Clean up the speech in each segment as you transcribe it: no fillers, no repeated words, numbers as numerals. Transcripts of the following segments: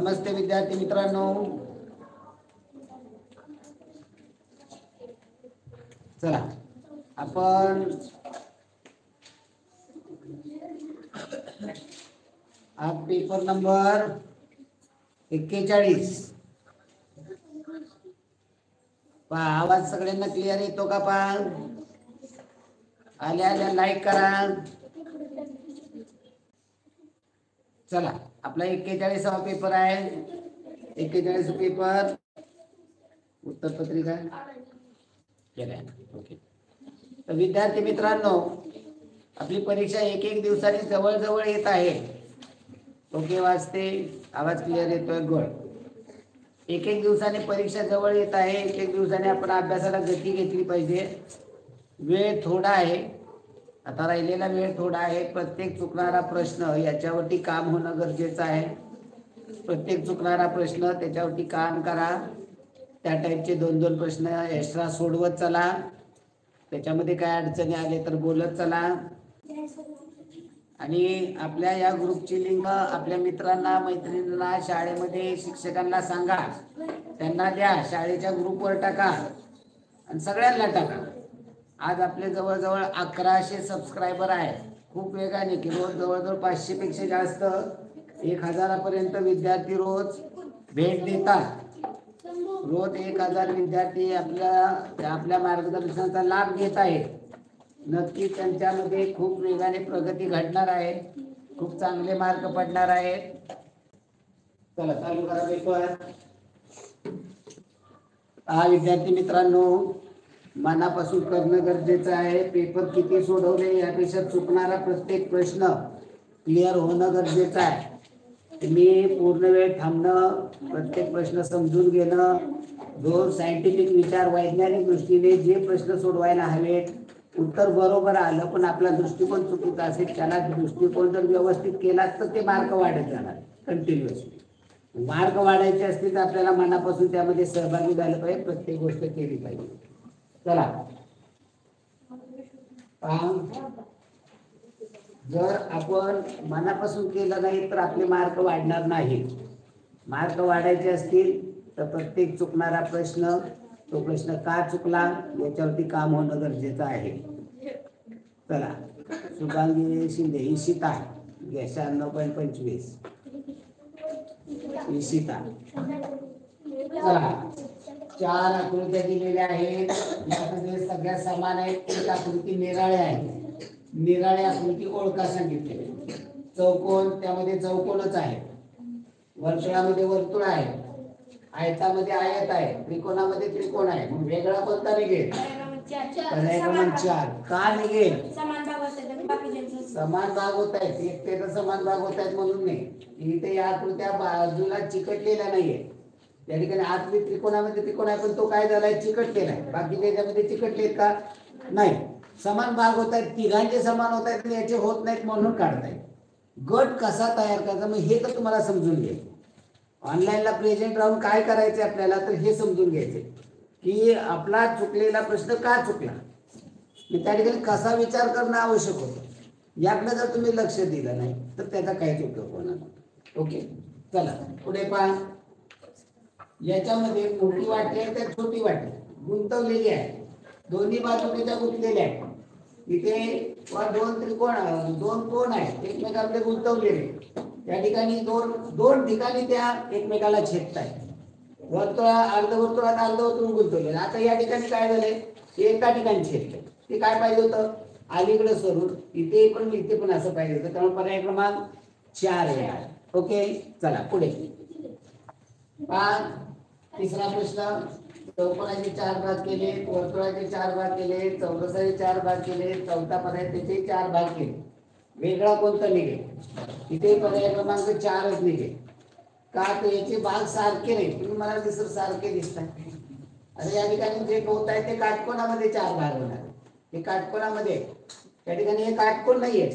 नमस्ते विद्यार्थी मित्रांनो, चला आपण आज पेपर नंबर 41 पहा. आवाज सगळ्यांना क्लिअर येतो का? पहा, आल्या लाईक करा. चला, आपला 41वा पेपर आहे. 41 पेपर उत्तरपत्रिका केलाय. ओके. तर विद्यार्थी मित्रांनो, आपली परीक्षा एक दिवसाने जवळ जवळ येत आहे. ओके, वाजते, आवाज क्लिअर येतोय, गुड. एक दिवसाने परीक्षा जवळ येत आहे. एक दिवसाने आपण अभ्यासाला गती घेतली पाहिजे. वेळ थोडा आहे, आता राहिलेला वेळ थोडा आहे. प्रत्येक चुकणारा प्रश्न याच्यावरती काम होणं गरजेचं आहे. प्रत्येक चुकणारा प्रश्न त्याच्यावरती काम करा. त्या टाईपचे 2-2 प्रश्न एक्स्ट्रा सोडवत चला. त्याच्यामध्ये काय अडचणी आले तर बोलत चला. आणि आपल्या या ग्रुपची लिंक आपल्या मित्रांना, मैत्रिणींना, शाळेमध्ये शिक्षकांना सांगा, त्यांना द्या, शाळेच्या ग्रुपवर टाका आणि सगळ्यांना टाका. आज आपले जवळजवळ 1100 सबस्क्रायबर आहेत. खूप वेगाने की रोज जवळजवळ 500 पेक्षा जास्त 1000 पर्यंत विद्यार्थी रोज भेट देतात. रोज 1000 विद्यार्थी आपल्या मार्गदर्शनाचा लाभ घेत आहेत. नक्की त्यांच्यामध्ये खूप वेगाने प्रगती घडणार आहे. खूप चांगले मार्क पडणार आहेत. चला चालू करा पेपर. हा विद्यार्थी मित्रांनो, मनापासून करणं गरजेचं आहे. पेपर किती सोडवले यापेक्षा चुकणारा प्रत्येक प्रश्न क्लिअर होणं गरजेचं आहे. तुम्ही पूर्ण वेळ थांबणं, प्रत्येक प्रश्न समजून घेणं, जो सायंटिफिक विचार, वैज्ञानिक दृष्टीने जे प्रश्न सोडवायला हवेत, उत्तर बरोबर आलं पण आपला दृष्टिकोन चुकीचा असेल, त्याला दृष्टिकोन जर व्यवस्थित केला तर ते मार्क वाढत जाणार कंटिन्युअसली. मार्क वाढायचे असतील तर आपल्याला मनापासून त्यामध्ये सहभागी झालं पाहिजे, प्रत्येक गोष्ट केली पाहिजे. चला, जर आपण मनापासून केलं नाही तर आपले मार्क वाढणार नाही. मार्क वाढायचे असतील तर प्रत्येक चुकणारा प्रश्न, तो प्रश्न का चुकला याच्यावरती काम होणं गरजेचं आहे. चला, शुभांगी शिंदे, इशिता, 96.25 इशिता. चला, 4 आकृत्या दिलेल्या आहेत. यामध्ये सगळ्या समान आहेत. एक आकृती निराळ्या आहे. निराळ्या आकृती ओळखा सांगितले. चौकोन, त्यामध्ये चौकोनच आहे. वर्तुळामध्ये वर्तुळ आहे. आयतामध्ये आयत आहे. त्रिकोणामध्ये त्रिकोण आहे. मग वेगळा कोणता निघेल? पर्याय क्रमांक 4. का निघेल? समान भाग होत आहेत. एकट्याचा समान भाग होत आहेत म्हणून नाही. इथे या आकृत्या बाजूला चिकटलेल्या नाहीये. त्या ठिकाणी आतली त्रिकोणामध्ये त्रिकोण आहे पण तो काय झालाय? चिकटलेला आहे. बाकी त्याच्यामध्ये चिकटलेत का? नाही. समान भाग होत आहेत, तिघांचे समान होत आहेत, याचे होत नाहीत म्हणून काढतायत. गट कसा तयार करायचा मग हे तर तुम्हाला समजून घ्यायचं. ऑनलाईनला प्रेझेंट राहून काय करायचे आपल्याला तर हे समजून घ्यायचे की आपला चुकलेला प्रश्न का चुकला, त्या ठिकाणी कसा विचार करणं आवश्यक होतं. याकडे जर तुम्ही लक्ष दिलं नाही तर त्याचा काहीच उपयोग होणार नाही. ओके, चला पुढे पहा. याच्यामध्ये मोठी वाटी आहे त्या छोटी वाटी गुंतवलेली आहे. दोन्ही बाजूने त्या गुंतलेल्या आहेत. इथे 2 त्रिकोण, 2 कोण आहेत एकमेकांमध्ये गुंतवलेले. त्या ठिकाणी दोन ठिकाणी त्या एकमेकाला छेदतायत. अर्धवर्तुळात अर्धवर्तुळ गुंतवले. आता या ठिकाणी काय झालंय? एका ठिकाणी छेदले. ते काय पाहिजे होतं? अलीकडे सरून इथे पण असं पाहिजे होतं. त्यामुळे पर्याय क्रमांक 4 आहे. ओके, चला पुढे. तिसरा प्रश्न. चौकोनाचे 4 भाग केले, वर्तुळाचे 4 भाग केले, चौरसाचे 4 भाग केले, चौथा पर्याय त्याचे 4 भाग केले. वेगळा कोणता निघेल? इथे पर्याय क्रमांक 4च निघेल. का तर याचे भाग सारखे नाही. तुम्ही मला दिसत सारखे दिसतात. अरे या ठिकाणी जे होत आहे ते काटकोनामध्ये 4 भाग होणार. हे काटकोनामध्ये, त्या ठिकाणी हे काटकोन नाहीये.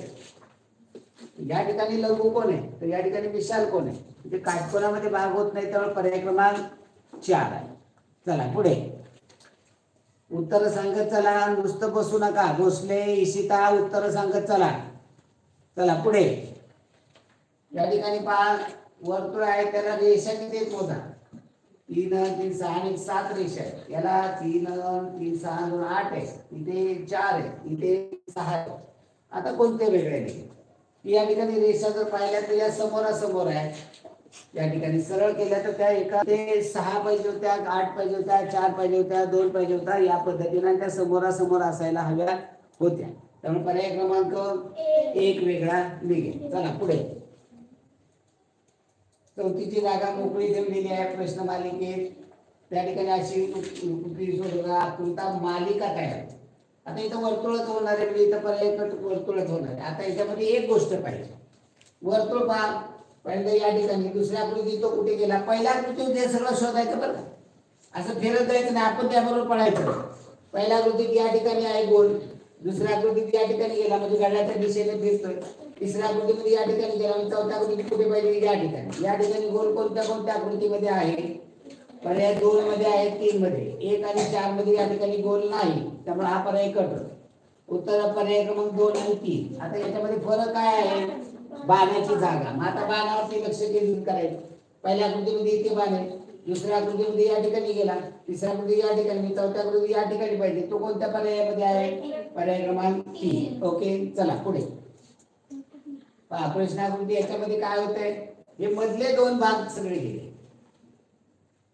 या ठिकाणी लघुकोन आहे तर या ठिकाणी विशाल कोण आहे. म्हणजे काटकोनामध्ये भाग होत नाही, त्यामुळे पर्याय क्रमांक 4 आहे. चला पुढे. उत्तर सांगत चला, नुसतं बसू नका. भोसले, इशिता उत्तर सांगत चला. चला पुढे. या ठिकाणी पहा वर्तुळ आहे त्याला रेषा किती आहेत मोजा. 3 3 6 आणि 7 रेषा आहेत. याला 3 3 6 2 8 आहे. इथे 4 आहे, इथे 6 आहे. आता कोणते वेगळे नाही. या ठिकाणी रेषा जर पाहिल्या तर या समोरासमोर आहे. या ठिकाणी सरळ केल्या तर त्या एका ते 6 पाहिजे होत्या, 8 पाहिजे होत्या, 4 पाहिजे होत्या, 2 पाहिजे होता. या पद्धतीने त्या समोरासमोर असायला हव्या होत्या. त्यामुळे पर्याय क्रमांक 1 वेगळा निघेल. चला पुढे. चौथीची जागा मोकळी ठेवलेली आहे प्रश्न मालिकेत. त्या ठिकाणी अशी आकृता मालिका तयार. आता इथं वर्तुळच होणार आहे, म्हणजे इथं पर्याय वर्तुळच होणार आहे. आता याच्यामध्ये एक गोष्ट पाहिजे. वर्तुळ पहा पहिल्यांदा या ठिकाणी, दुसऱ्या आकृतीत तो कुठे गेला, पहिल्या आकृतीत हे सगळं शोधायचं बरं का. असं फिरत जायचं नाही, आपण त्याबरोबर पळायचं. पहिल्या आकृतीत या ठिकाणी आहे गोल, दुसऱ्या आकृतीत या ठिकाणी गेला म्हणजे घड्याळाच्या दिशेने फिरतोय. तिसऱ्या आकृतीमध्ये या ठिकाणी गेला म्हणजे चौथ्या आकृतीत कुठे पाहिजे, या ठिकाणी. या ठिकाणी गोल कोणत्या कोणत्या आकृतीमध्ये आहे, पर्याय 2 मध्ये आहे, 3 मध्ये. 1 आणि 4 मध्ये या ठिकाणी गोल नाही, त्यामुळे हा पर्याय कट. उत्तर पर्याय क्रमांक 2 आणि 3. आता याच्यामध्ये फरक काय आहे, बाणाची जागा. मग आता बाणावरती लक्ष केंद्रित करायचं. पहिल्या आकृतीमध्ये इथे बाण आहे, दुसऱ्या आकृतीमध्ये या ठिकाणी गेला, तिसऱ्या आकृती या ठिकाणी, चौथ्या आकृती या ठिकाणी पाहिजे. तो कोणत्या पर्यायामध्ये आहे, पर्याय क्रमांक 3. ओके चला पुढे. प्रश्नाकृती याच्यामध्ये काय होतंय, हे मधले 2 भाग सगळे गेले.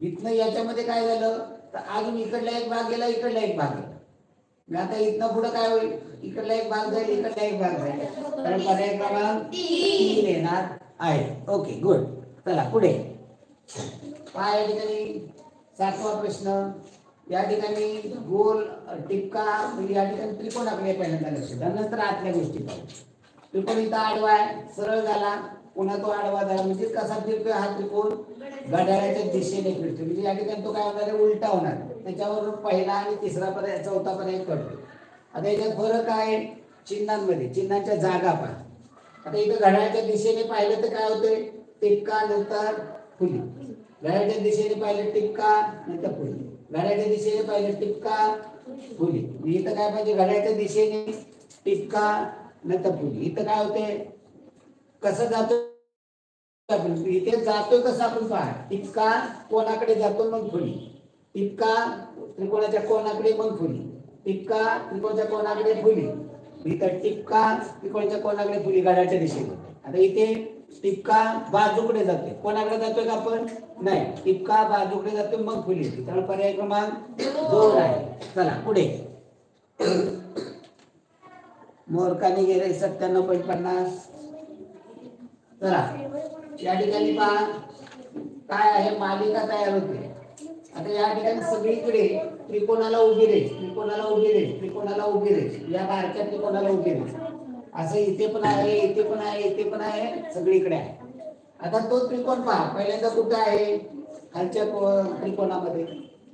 इथनं याच्यामध्ये काय झालं तर अजून इकडला एक भाग गेला, इकडला एक भाग गेला. आता इथनं पुढे काय होईल, इकडला एक भाग जाईल, इकडला एक भाग जाईल. तर पर्याय क्रमांक 3 येणार आहे. Okay good. चला पुढे. पहा या ठिकाणी 7वा प्रश्न. या ठिकाणी गोल टिपका, या ठिकाणी त्रिकोणाकडे पहिल्यांदा लक्ष द्या, नंतर आतल्या गोष्टी पाहू. त्रिकोण इथं आडवा आहे, सरळ झाला, पुन्हा तो आडवा झाला, म्हणजे कसा फिरतोय हा त्रिकोण, घड्याळाच्या दिशेने फिरतो. म्हणजे या ठिकाणी तो काय होणार आहे, उलटा होणार. त्याच्यावर पहिला आणि तिसरा पर्याय, चौथा पर्याय कळतो. आता याच्यात फरक आहे चिन्हांमध्ये, चिन्हांच्या जागा पहा. आता इथं घड्याळाच्या दिशेने पाहिलं तर काय होतंय, टिपका नंतर फुली. घड्याळाच्या दिशेने पाहिलं टिपका नंतर फुली. घड्याळाच्या दिशेने पाहिलं टिपका फुली. इथं काय पाहिजे, घड्याळाच्या दिशेने टिपका नंतर फुली. इथं काय होते, कसं जातो आपण, इथे जातोय कसं आपण पहा. टिपका कोणाकडे जातो मग फुली, टिपका त्रिकोणाच्या कोणाकडे मग फुली, टिपका त्रिकोणाच्या कोणाकडे फुली. इथं टिपका त्रिकोणाच्या कोणाकडे फुली, घड्याळाच्या दिशेने. आता इथे टिपका बाजूकडे जातोय, कोणाकडे जातोय का आपण, नाही, टिपका बाजूकडे जातोय मग फुली. त्यामुळे पर्याय क्रमांक 2 आहे. चला पुढे. मोरकाने गेले 97.50. चला या ठिकाणी पहा काय आहे, मालिका तयार होते. आता या ठिकाणी सगळीकडे त्रिकोणाला उभी रेष, त्रिकोणाला उभी रेष, त्रिकोणाला उभी रेष, या बारक्या त्रिकोणाला उभी रेष. असं इथे पण आहे, इथे पण आहे, इथे पण आहे, सगळीकडे आहे. आता तो त्रिकोण पहा, पहिल्यांदा कुठे आहे, खालच्या त्रिकोणामध्ये.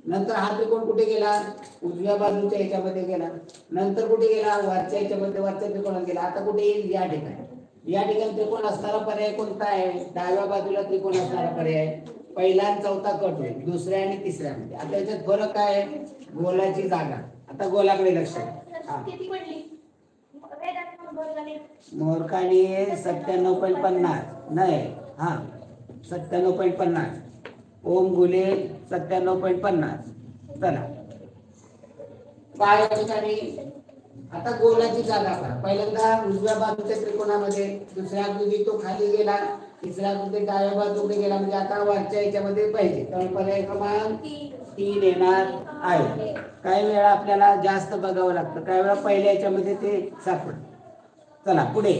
नंतर हा त्रिकोण कुठे गेला, उजव्या बाजूच्या याच्यामध्ये गेला. नंतर कुठे गेला, वरच्या याच्यामध्ये, वरच्या त्रिकोणात गेला. आता कुठे येईल, या ठिकाणी. या ठिकाणी त्रिकोण असणारा पर्याय कोणता आहे, डाव्या बाजूला त्रिकोण असणारा पर्याय. पहिला आणि चौथा कट होईल, दुसऱ्या आणि तिसऱ्या मध्ये. आता याच्यात फरक आहे, गोलाची जागा. आता गोलाकडे लक्ष द्या. मोरकाने 97.50 नाही, हा 97.50. ओम गुले 97.50. चला काय ठिकाणी आता गोलाची जागा पहा. पहिल्यांदा उजव्या बाजूच्या त्रिकोणामध्ये, दुसऱ्या आकृतीत तो खाली गेला, तिसऱ्या आकृतीत डाव्या बाजूकडे गेला, म्हणजे आता वरच्या याच्यामध्ये पाहिजे. तर पर्याय क्रमांक 3 येणार आहे. काही वेळा आपल्याला जास्त बघावं लागतं, काही वेळा पहिल्या याच्यामध्ये ते सापडतं. चला पुढे.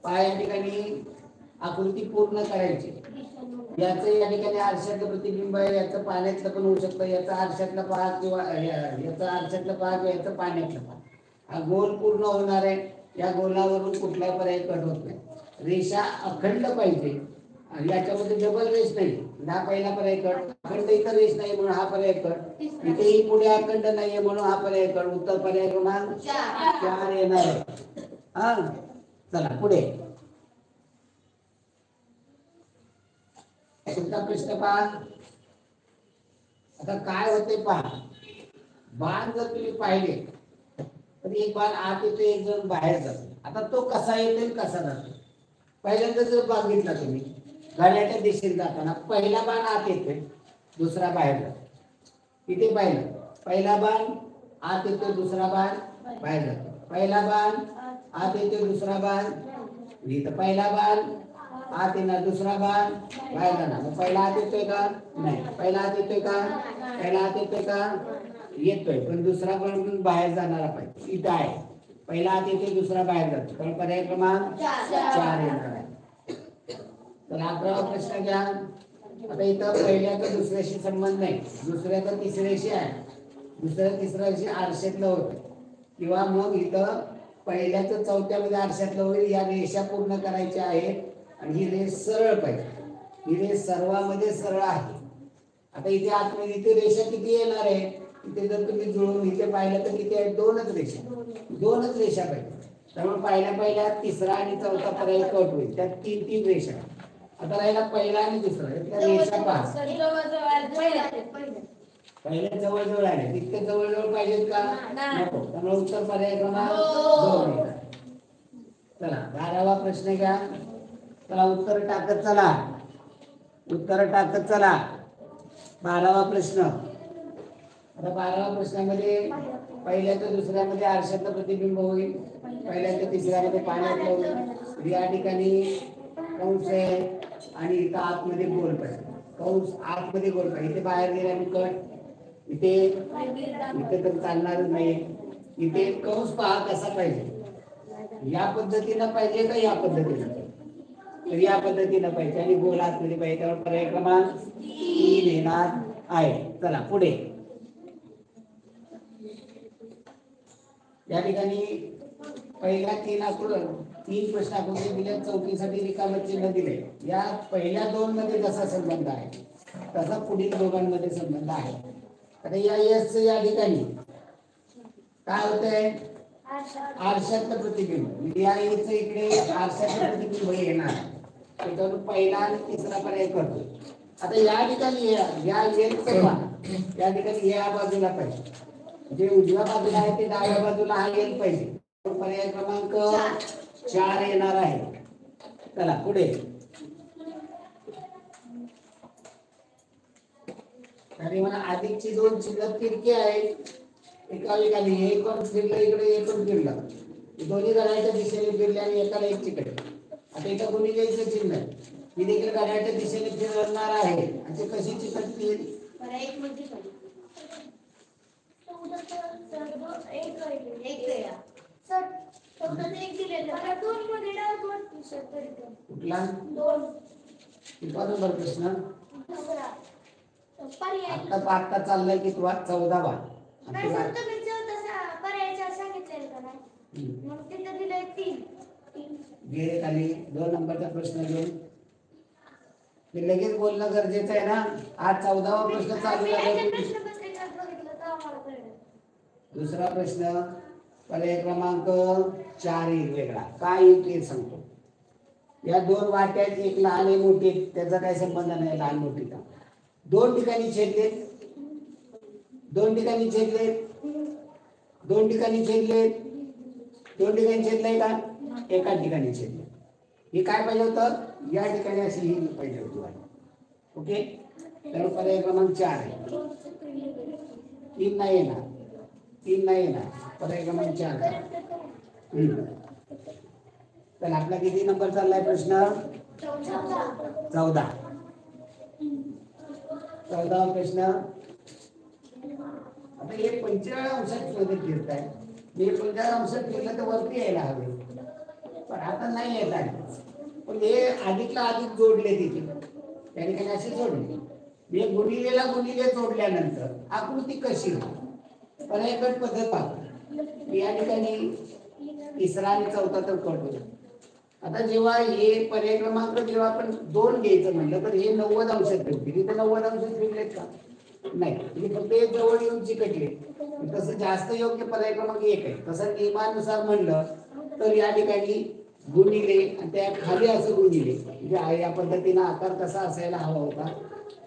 या ठिकाणी आकृती पूर्ण करायची. याचं या ठिकाणी आरशातलं प्रतिबिंब आहे, याचं पाण्यातलं पण होऊ शकतं, याचा आरशातलं पहा किंवा याचं आरशातलं पहा किंवा याचं पाण्यातलं पहा. हा गोल पूर्ण होणार आहे. या गोलावरून कुठलाही पर्याय कट होत नाही. रेषा अखंड पाहिजे, याच्यामध्ये डबल रेष नाही. हा पहिला पर्याय कट. अखंड इतर रेष नाही म्हणून हा पर्याय कट. इथेही पुढे अखंड नाहीये म्हणून हा पर्याय कट. उत्तर पर्याय क्रमांक 4 येणार आहे. हा चला पुढे. प्रश्न पहा. आता काय होते पहा, बाण जर तुम्ही पाहिले तर एक बाण आत येतो, एक जण बाहेर जातो. आता तो कसा येतो कसा जातो, पहिल्यांदा जर बघितला तुम्ही घड्याळ्याच्या दिशेने जाताना पहिला बाण आत येतोय, दुसरा बाहेर जातो. इथे पाहिलं, पहिला बाण आत येतो, दुसरा बाण बाहेर जातो. पहिला बाण आत येतो, दुसरा बाण इथं पहिला बाण आत येणार, दुसरा बाण बाहेर जाणार. मग पहिला आत येतोय का? नाही. पहिला आत येतोय का? पहिला आत येतोय का? येतोय, पण दुसरा बाण बाहेर जाणारा पाहिजे. इथं आहे पहिला आत येतोय, दुसरा बाहेर जातो, तर पर्याय क्रमांक 4 येणार आहे. तर 11वा प्रश्न घ्या. आता इथं पहिल्याचा दुसऱ्याशी संबंध नाही, दुसऱ्याचा तिसऱ्याशी आहे, दुसऱ्या तिसऱ्याशी आरशातलं होतं, किंवा मग इथं पहिल्याचं चौथ्यामध्ये आरशातलं होईल. या रेषा पूर्ण करायच्या आहेत आणि ही रेष सरळ पाहिजे. ही रेष सर्वांमध्ये सरळ आहे. आता इथे आतमध्ये इथे रेषा किती येणार आहे? इथे जर तुम्ही जुळून इथे पाहिलं तर किती आहे? दोनच रेषा पाहिजे. त्यामुळे पहिल्या तिसरा आणि चौथा पर्याय कट होईल. त्यात 3 रेषा. आता राहिला पहिला आणि दुसरा, त्या रेषा पहा. पहिल्या जवळ आले, तितके जवळ पाहिजेत का? नको. त्यामुळे उत्तर पर्याय क्रमांक 2 येणार. चला 12वा प्रश्न घ्या. चला उत्तर टाकत चला. 12वा प्रश्न. आता 12वा प्रश्नामध्ये पहिल्याचं दुसऱ्यामध्ये आरशाचं प्रतिबिंब होईल, पहिल्याचं तिसऱ्यामध्ये पाण्यातलं होईल. या ठिकाणी कंस आहे आणि इथं आतमध्ये गोल पाहिजे. कंस आतमध्ये गोल पाहिजे. इथे बाहेर गेल्याने कट, इथे तर चालणारच नाही. इथे कंस पहा कसा पाहिजे, या पद्धतीनं पाहिजे का या पद्धतीनं? तर या पद्धतीनं पाहिजे आणि गोल आतमध्ये पाहिजे. त्यावर पर्याय क्रमांक 3 येणार आहे. चला पुढे. या ठिकाणी पहिल्या 3 प्रश्न आकृती दिल्या, चौकीसाठी रिकामे चिन्ह दिले. या पहिल्या 2 मध्ये जसा संबंध आहे तसा पुढील दोघांमध्ये संबंध आहे. आता या एस या ठिकाणी काय होतंय? आरशातलं प्रतिबिंब. या एच इकडे आरशातलं प्रतिबिंब येणार, त्याच्यावर पहिला आणि तिसरा पर्याय करतो. आता या ठिकाणी या ठिकाणी या बाजूला पाहिजे, जे उजव्या बाजूला आहे ते डाव्या बाजूला हा येईल पाहिजे. पर्याय क्रमांक 4 येणार आहे. चला पुढे. आणि मला अधिकची 2 चिन्ह तिरकी आहेत, एका ठिकाणी एक पण फिरलं इकडे, एक पण फिरलं, दोन्ही घड्याळाच्या दिशेने फिरले आणि एकाला एक चिकडे. आता इथं कोणी घ्यायचं चिन्ह आहे, ही देखील घड्याळाच्या दिशेने फिरणार आहे. आणि कशी चिकटतील? बरोबर प्रश्न. आता चाललाय की तुला 14वा. गेले खाली 2 नंबरचा प्रश्न घेऊन ते लगेच बोलणं गरजेचं आहे ना. आज 14वा प्रश्न चालू झाला. दुसरा प्रश्न पर्याय क्रमांक 4 येईल वेगळा. काय येईल ते सांगतो. या 2 वाट्यात एक लहान आणि मोठी, त्याचा काही संबंध नाही लहान मोठीचा. 2 ठिकाणी छेदलेत, 2 ठिकाणी छेदलेत, 2 ठिकाणी छेदलेत, 2 ठिकाणी छेदलंय का? एका ठिकाणी छेदले. हे काय पाहिजे होतं? या ठिकाणी अशी ही पाहिजे होती. ओके. तर पर्याय क्रमांक 4 आहे. 3 नाही येणार, 3 नाही येणार. पर्याय क्रमांक 4. तर आपला किती नंबर चाललाय प्रश्न? 14. 14वा प्रश्न. आता हे 45 अंशात शोधत फिरताय. हे 45 अंशात फिरलं तर वरती यायला हवे, पण आता नाही येत आहे. पण हे अधिकला अधिक जोडले तिथे, त्या ठिकाणी असे जोडले. हे गुणिलेला गुणिले जोडल्यानंतर आकृती कशी होईल? पर्यायगत पद्धत वापर. या ठिकाणी तिसरा आणि चौथा तर कट होतो. आता जेव्हा हे पर्याय क्रमांक जेव्हा आपण 2 घ्यायचं म्हणलं तर हे 90 अंशात फिरतील. इथे 90 अंशात फिरलेत का? नाही. म्हणजे फक्त हे जवळ येऊन चिकटले. तसं जास्त योग्य पर्याय क्रमांक 1 आहे. तसं नियमानुसार म्हणलं तर या ठिकाणी गुणिले आणि त्या खाली असं गुणिले, म्हणजे या पद्धतीने आकार कसा असायला हवा होता.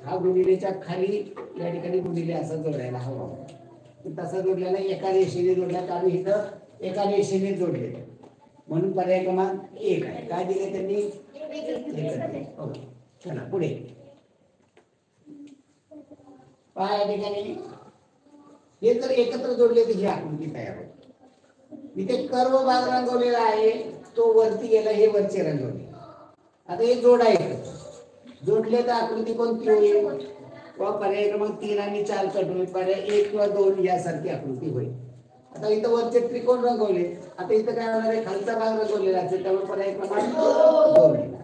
हा गुणिलेच्या खाली या ठिकाणी गुणिले असा जोडायला हवा होता. तसा जोडला नाही, एका रेषेने जोडला, कारण इथं एका रेषेने जोडले, म्हणून पर्याय क्रमांक 1 आहे. काय दिले त्यांनी? ओके चला पुढे पहा या ठिकाणी हे जर एकत्र जोडले तर ही आकृती तयार होते. इथे कर्व भाग रंगवलेला आहे तो वरती गेला हे वरचे रंगवले. आता हे जोडायचं जोडले तर आकृती कोणती होईल व पर्याय क्रमांक 3 आणि 4 कट होईल. पर्याय 1 किंवा 2 यासारखी आकृती होईल. आता इथं वरचे त्रिकोण रंगवले आता इथं काय होणार आहे खालचा भाग रंगवलेला असेल त्यामुळे पर्याय क्रमांक 2 येणार.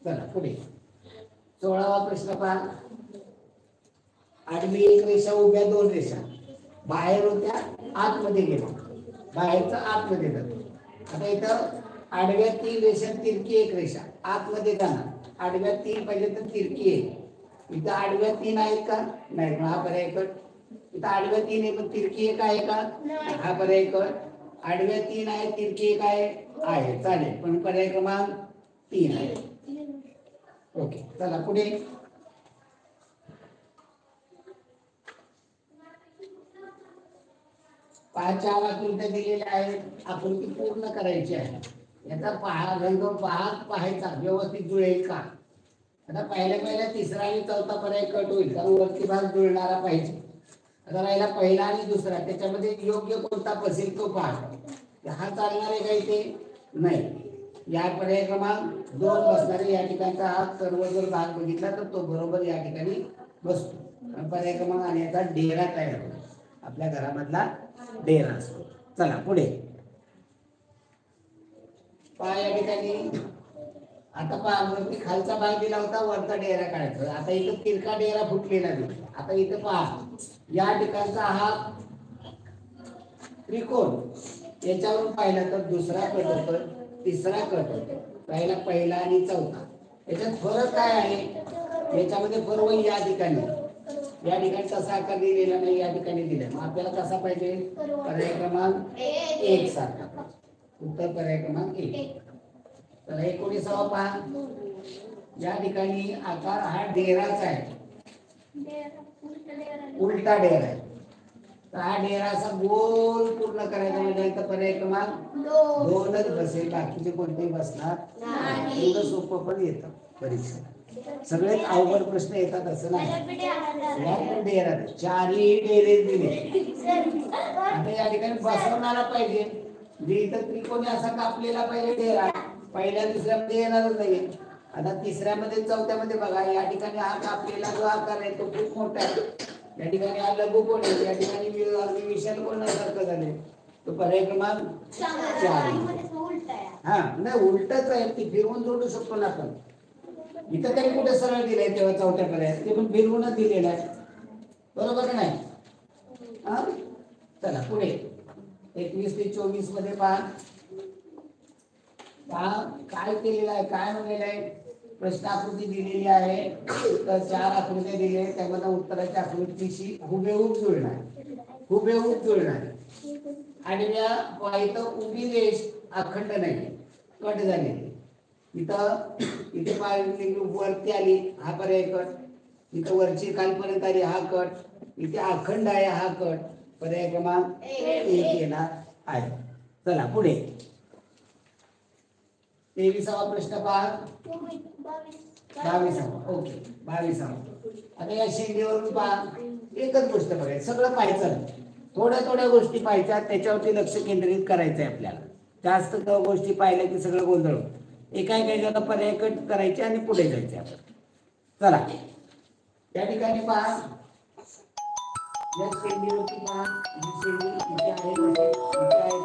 चला पुढे 16वा प्रश्न पहा. आडवी एक रेषा उभ्या 2 रेषा बाहेर होत्या आतमध्ये गेल्या बाहेरचा आतमध्ये जातो. आता इथं आडव्या 3 रेषा तिरकी एक रेषा आतमध्ये जाणार आडव्या 3 पाहिजे तर तिरकी 1 इथं आडव्या 3 आहेत का नाही हा पर्याय कट. इथं आडव्या 3 आहे पण तिरकी 1 आहे का हा पर्याय कट. आडव्या 3 आहे तिरकी 1 आहे चालेल पण पर्याय क्रमांक 3 आहे. ओके चला पुढे 4 आकृत्या दिलेल्या आहेत आकृती पूर्ण करायची आहे. याचा रंग पाहायचा व्यवस्थित जुळेल का. आता पहिल्या तिसरा आणि चौथा पर्याय कट होईल कारण वरती भाग जुळणारा पाहिजे. आता राहिला पहिला आणि दुसरा त्याच्यामध्ये योग्य कोणता बसेल तो पहा. हा चालणार आहे का इथे नाही. या पर्याय क्रमांक 2 बसणारे या ठिकाणचा हा सर्व जर भाग बघितला तर तो बरोबर या ठिकाणी बसतो. पर्याय क्रमांक आणि याचा डेरा तयार होतो आपल्या घरामधला डेरा असतो. चला पुढे पहा या ठिकाणी आता पहा वरती खालचा भाग दिला होता वरचा डेरा काढायचा. आता इथं तिरका डेरा फुटलेला दिसतो. आता इथं पहा या ठिकाणचा हा त्रिकोण याच्यावरून पाहिला तर दुसरा कट होतो तिसरा कट होतो पहिला आणि चौथा. याच्यात फरक काय आहे याच्यामध्ये फरक या ठिकाणी तसा आकार दिलेला नाही या ठिकाणी दिला. मग आपल्याला कसा पाहिजे पर्याय क्रमांक 1 सारखा उत्तर पर्याय क्रमांक 1. तर 19वा पहा या ठिकाणी आकार हा डेराचा आहे उलटा डेरा आहे. तर हा डेरा असा गोल पूर्ण करायचा म्हणजे तर पर्याय क्रमांक 2च बसेल बाकीचे कोणतेही बसणार नाही. एवढं सोपं पण येतं परीक्षेत. सगळेच अवघड प्रश्न येतात असं नाही. डेरा 4ही डेरे दिले. आता या ठिकाणी बसवणारा पाहिजे जे इथं त्रिकोणी असा कापलेला पाहिजे डेरा पहिल्या दुसऱ्यामध्ये येणारच नाही. आता तिसऱ्यामध्ये चौथ्यामध्ये बघा या ठिकाणी हा कापलेला जो आकार आहे तो खूप मोठा आहे. या ठिकाणी हा लघु कोण आहे या ठिकाणी विशाल कोणासारखं झाले तो पर्याय क्रमांक 4. हा नाही उलटच आहे ती फिरवून जोडू शकतो ना आपण. इथं तरी कुठे सरळ दिलंय तेव्हा चौथ्या पर्याय ते पण फिरवूनच दिलेलं आहे बरोबर नाही. हा चला पुढे 21 ते 24 मध्ये पहा काय केलेलं आहे काय म्हणलेलं आहे. प्रश्न आकृती दिलेली आहे तर 4 आकृत्या दिले त्यामध्ये उत्तराच्या आकृतीशी हुबेहूब जुळणार आणि इथं उभी रेष अखंड नाही कट झालेली. इथे वरती आली हा पर्याय कट. इथं वरची खालपर्यंत आली हा कट. इथे अखंड आहे हा कट पर्याय क्रमांक 1 येणार आहे. चला पुढे 23वा प्रश्न पहा 22वा ओके 22वा. आता या शेंडीवरून पहा एकच गोष्ट बघायची सगळं पाहायचं थोड्या गोष्टी पाहायच्या त्याच्यावरती लक्ष केंद्रित करायचंय आपल्याला. जास्त गोष्टी पाहिल्या की सगळं गोंधळ एका पर्याय कट करायचे आणि पुढे जायचे आपण. चला या ठिकाणी पहा या शेंडीवरती पहा ही शेंडी इथे आहे इथे आहे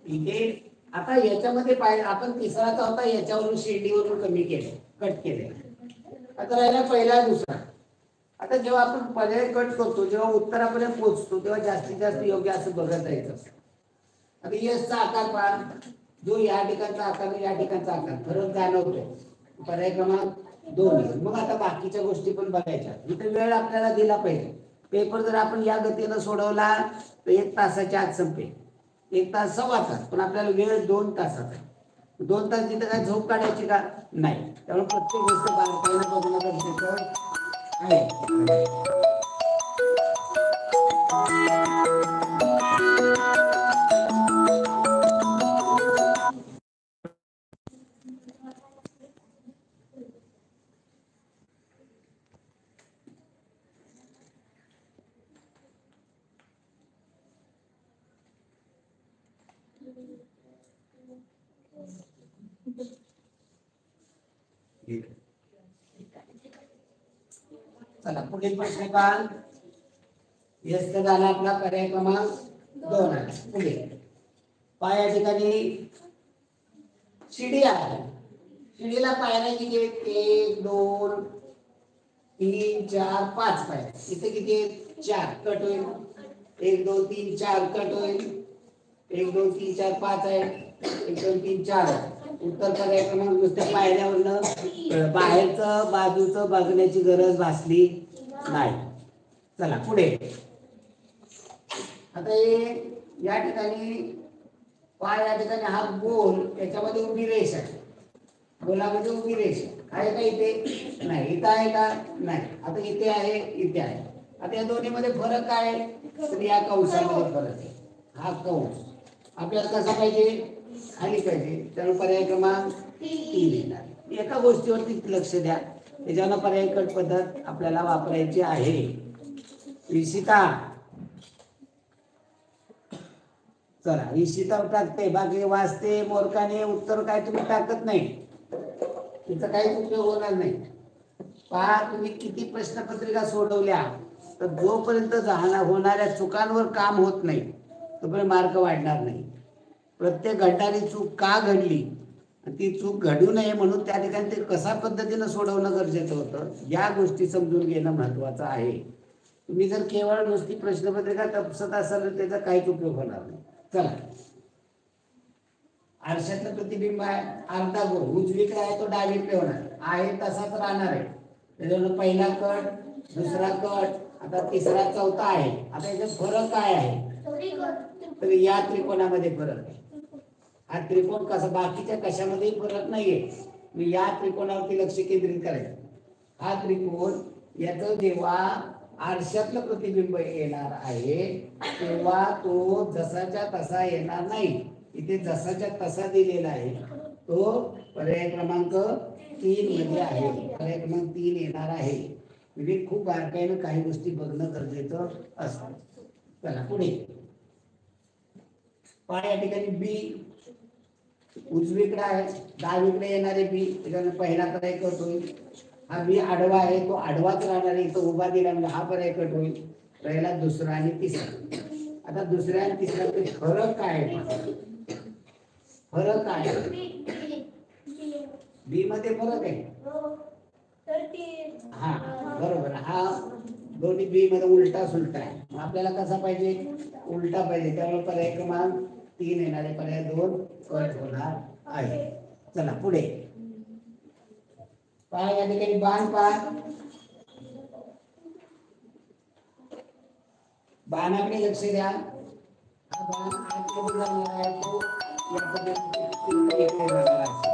इथे इथे आता याच्यामध्ये आपण तिसरा चौथा याच्यावरून शेंडीवरून कमी केले कट केले. आता राहिला पहिला दुसरा. आता जेव्हा आपण पर्याय कट करतो जेव्हा उत्तरापर्यंत पोहोचतो तेव्हा जास्तीत जास्त योग्य असं बघत जायचं. आता यशचा आकार पहा जो या ठिकाणचा आकार या ठिकाणचा आकार फरक जाणवतोय. पर्याय क्रमांक 2 मग आता बाकीच्या गोष्टी पण बघायच्या. इथे वेळ आपल्याला दिला पाहिजे. पेपर जर आपण या गतीनं सोडवला तर 1 तासाच्या आत संपेल. 1 तास सव्वा तास, पण आपल्याला वेळ 2 तासाचा आहे. 2 तास तिथे काय झोप काढायची का? नाही. त्यामुळे प्रत्येक गोष्ट बारकाईनं बघणं गरजेचं आहे. चला पुढील प्रश्न पाहा. व्यस्त झाला आपला पर्याय क्रमांक 2 आहे. पुढे पहा या ठिकाणी शिडी आहे. शिडीला पायऱ्या किती आहेत? 1 2 3 4 5 पायऱ्या. इथे किती आहेत? 4. कट होईल. 1 2 3 4 कट होईल. 1 2 3 4 5 आहे. 1 2 3 4 आहे. उत्तर पर्याय क्रमांक नुसत्या पायऱ्यावरनं बाहेरचं बाजूचं बघण्याची गरज भासली नाही. चला पुढे. आता या ठिकाणी या ठिकाणी हा गोल, याच्यामध्ये उभी रेष आहे. गोलामध्ये उभी रेष आहे का इथे? नाही. इथं आहे का? नाही. आता इथे आहे, इथे आहे. आता या दोन्हीमध्ये फरक काय? तर या कंसामध्ये फरक आहे. हा कंस आपल्याला कसा पाहिजे? खाली पाहिजे. त्यामुळे पर्याय क्रमांक 3 येणार. एका गोष्टीवरती लक्ष द्या. त्याच्यावर पर्याय कट पद्धत आपल्याला वापरायची आहे. ईशिता, चला ईशिता टाकते, बाकी वाचते, मोरकाने उत्तर काय तुम्ही टाकत नाही, तिचा काहीच उपयोग होणार नाही. पहा तुम्ही किती प्रश्नपत्रिका सोडवल्या, तर जोपर्यंत होणाऱ्या चुकांवर काम होत नाही तोपर्यंत मार्क वाढणार नाही. प्रत्येक घटनाने चूक का घडली, ती चूक घडू नये म्हणून त्या ठिकाणी ते कशा पद्धतीनं सोडवणं गरजेचं होतं, या गोष्टी समजून घेणं महत्वाचं आहे. तुम्ही जर केवळ नुसती प्रश्नपत्रिका तपसत असाल तर त्याचा काहीच उपयोग होणार नाही. चला, आरशातलं प्रतिबिंब आहे, अर्धा गोल उजवीकडे आहे तो डावीकडे होणार आहे, तसाच राहणार आहे. त्याच्यामुळे पहिला कट, दुसरा कट, आता तिसरा चौथा आहे. आता याच्यात फरक काय आहे? तर या त्रिकोणामध्ये फरक आहे. हा त्रिकोण कसा, बाकीच्या कशामध्येही फरक नाहीये. या त्रिकोणावरती लक्ष केंद्रित करायचं. हा त्रिकोण, याचं जेव्हा आरशातलं प्रतिबिंब येणार आहे तेव्हा तो जसाच्या तसा येणार नाही. इथे जसाच्या तसा दिलेला आहे, तो पर्याय क्रमांक 3 मध्ये आहे. पर्याय क्रमांक 3 येणार आहे. म्हणजे खूप बारकाईनं काही गोष्टी बघणं गरजेचं असतं. चला पुढे. या ठिकाणी बी उजवीकडे आहे, डावीकडे येणारे बी, त्याच्याने पहिला पर्याय कट होईल. हा बी आडवा आहे, तो आडवाच राहणार आहे, तो उभा दिला म्हणजे हा पर्याय कट होईल. पहिला, दुसरा आणि तिसरा. आता दुसऱ्या आणि तिसऱ्या फरक काय आहे? फरक काय आहे? बी मध्ये फरक आहे. हा बरोबर. हा दोन्ही बी मध्ये उलटा सुलटा आहे. आपल्याला कसा पाहिजे? उलटा पाहिजे. त्यामुळे पर्याय क्रमांक 3 येणारे, पर्याय 2 कट होणार आहे. चला पुढे. पहा या ठिकाणी बाण, पहा बाणाकडे लक्ष द्या. हा बाण आतमध्ये जाणार आहे, तो या पद्धतीने इकडे जाणार आहे.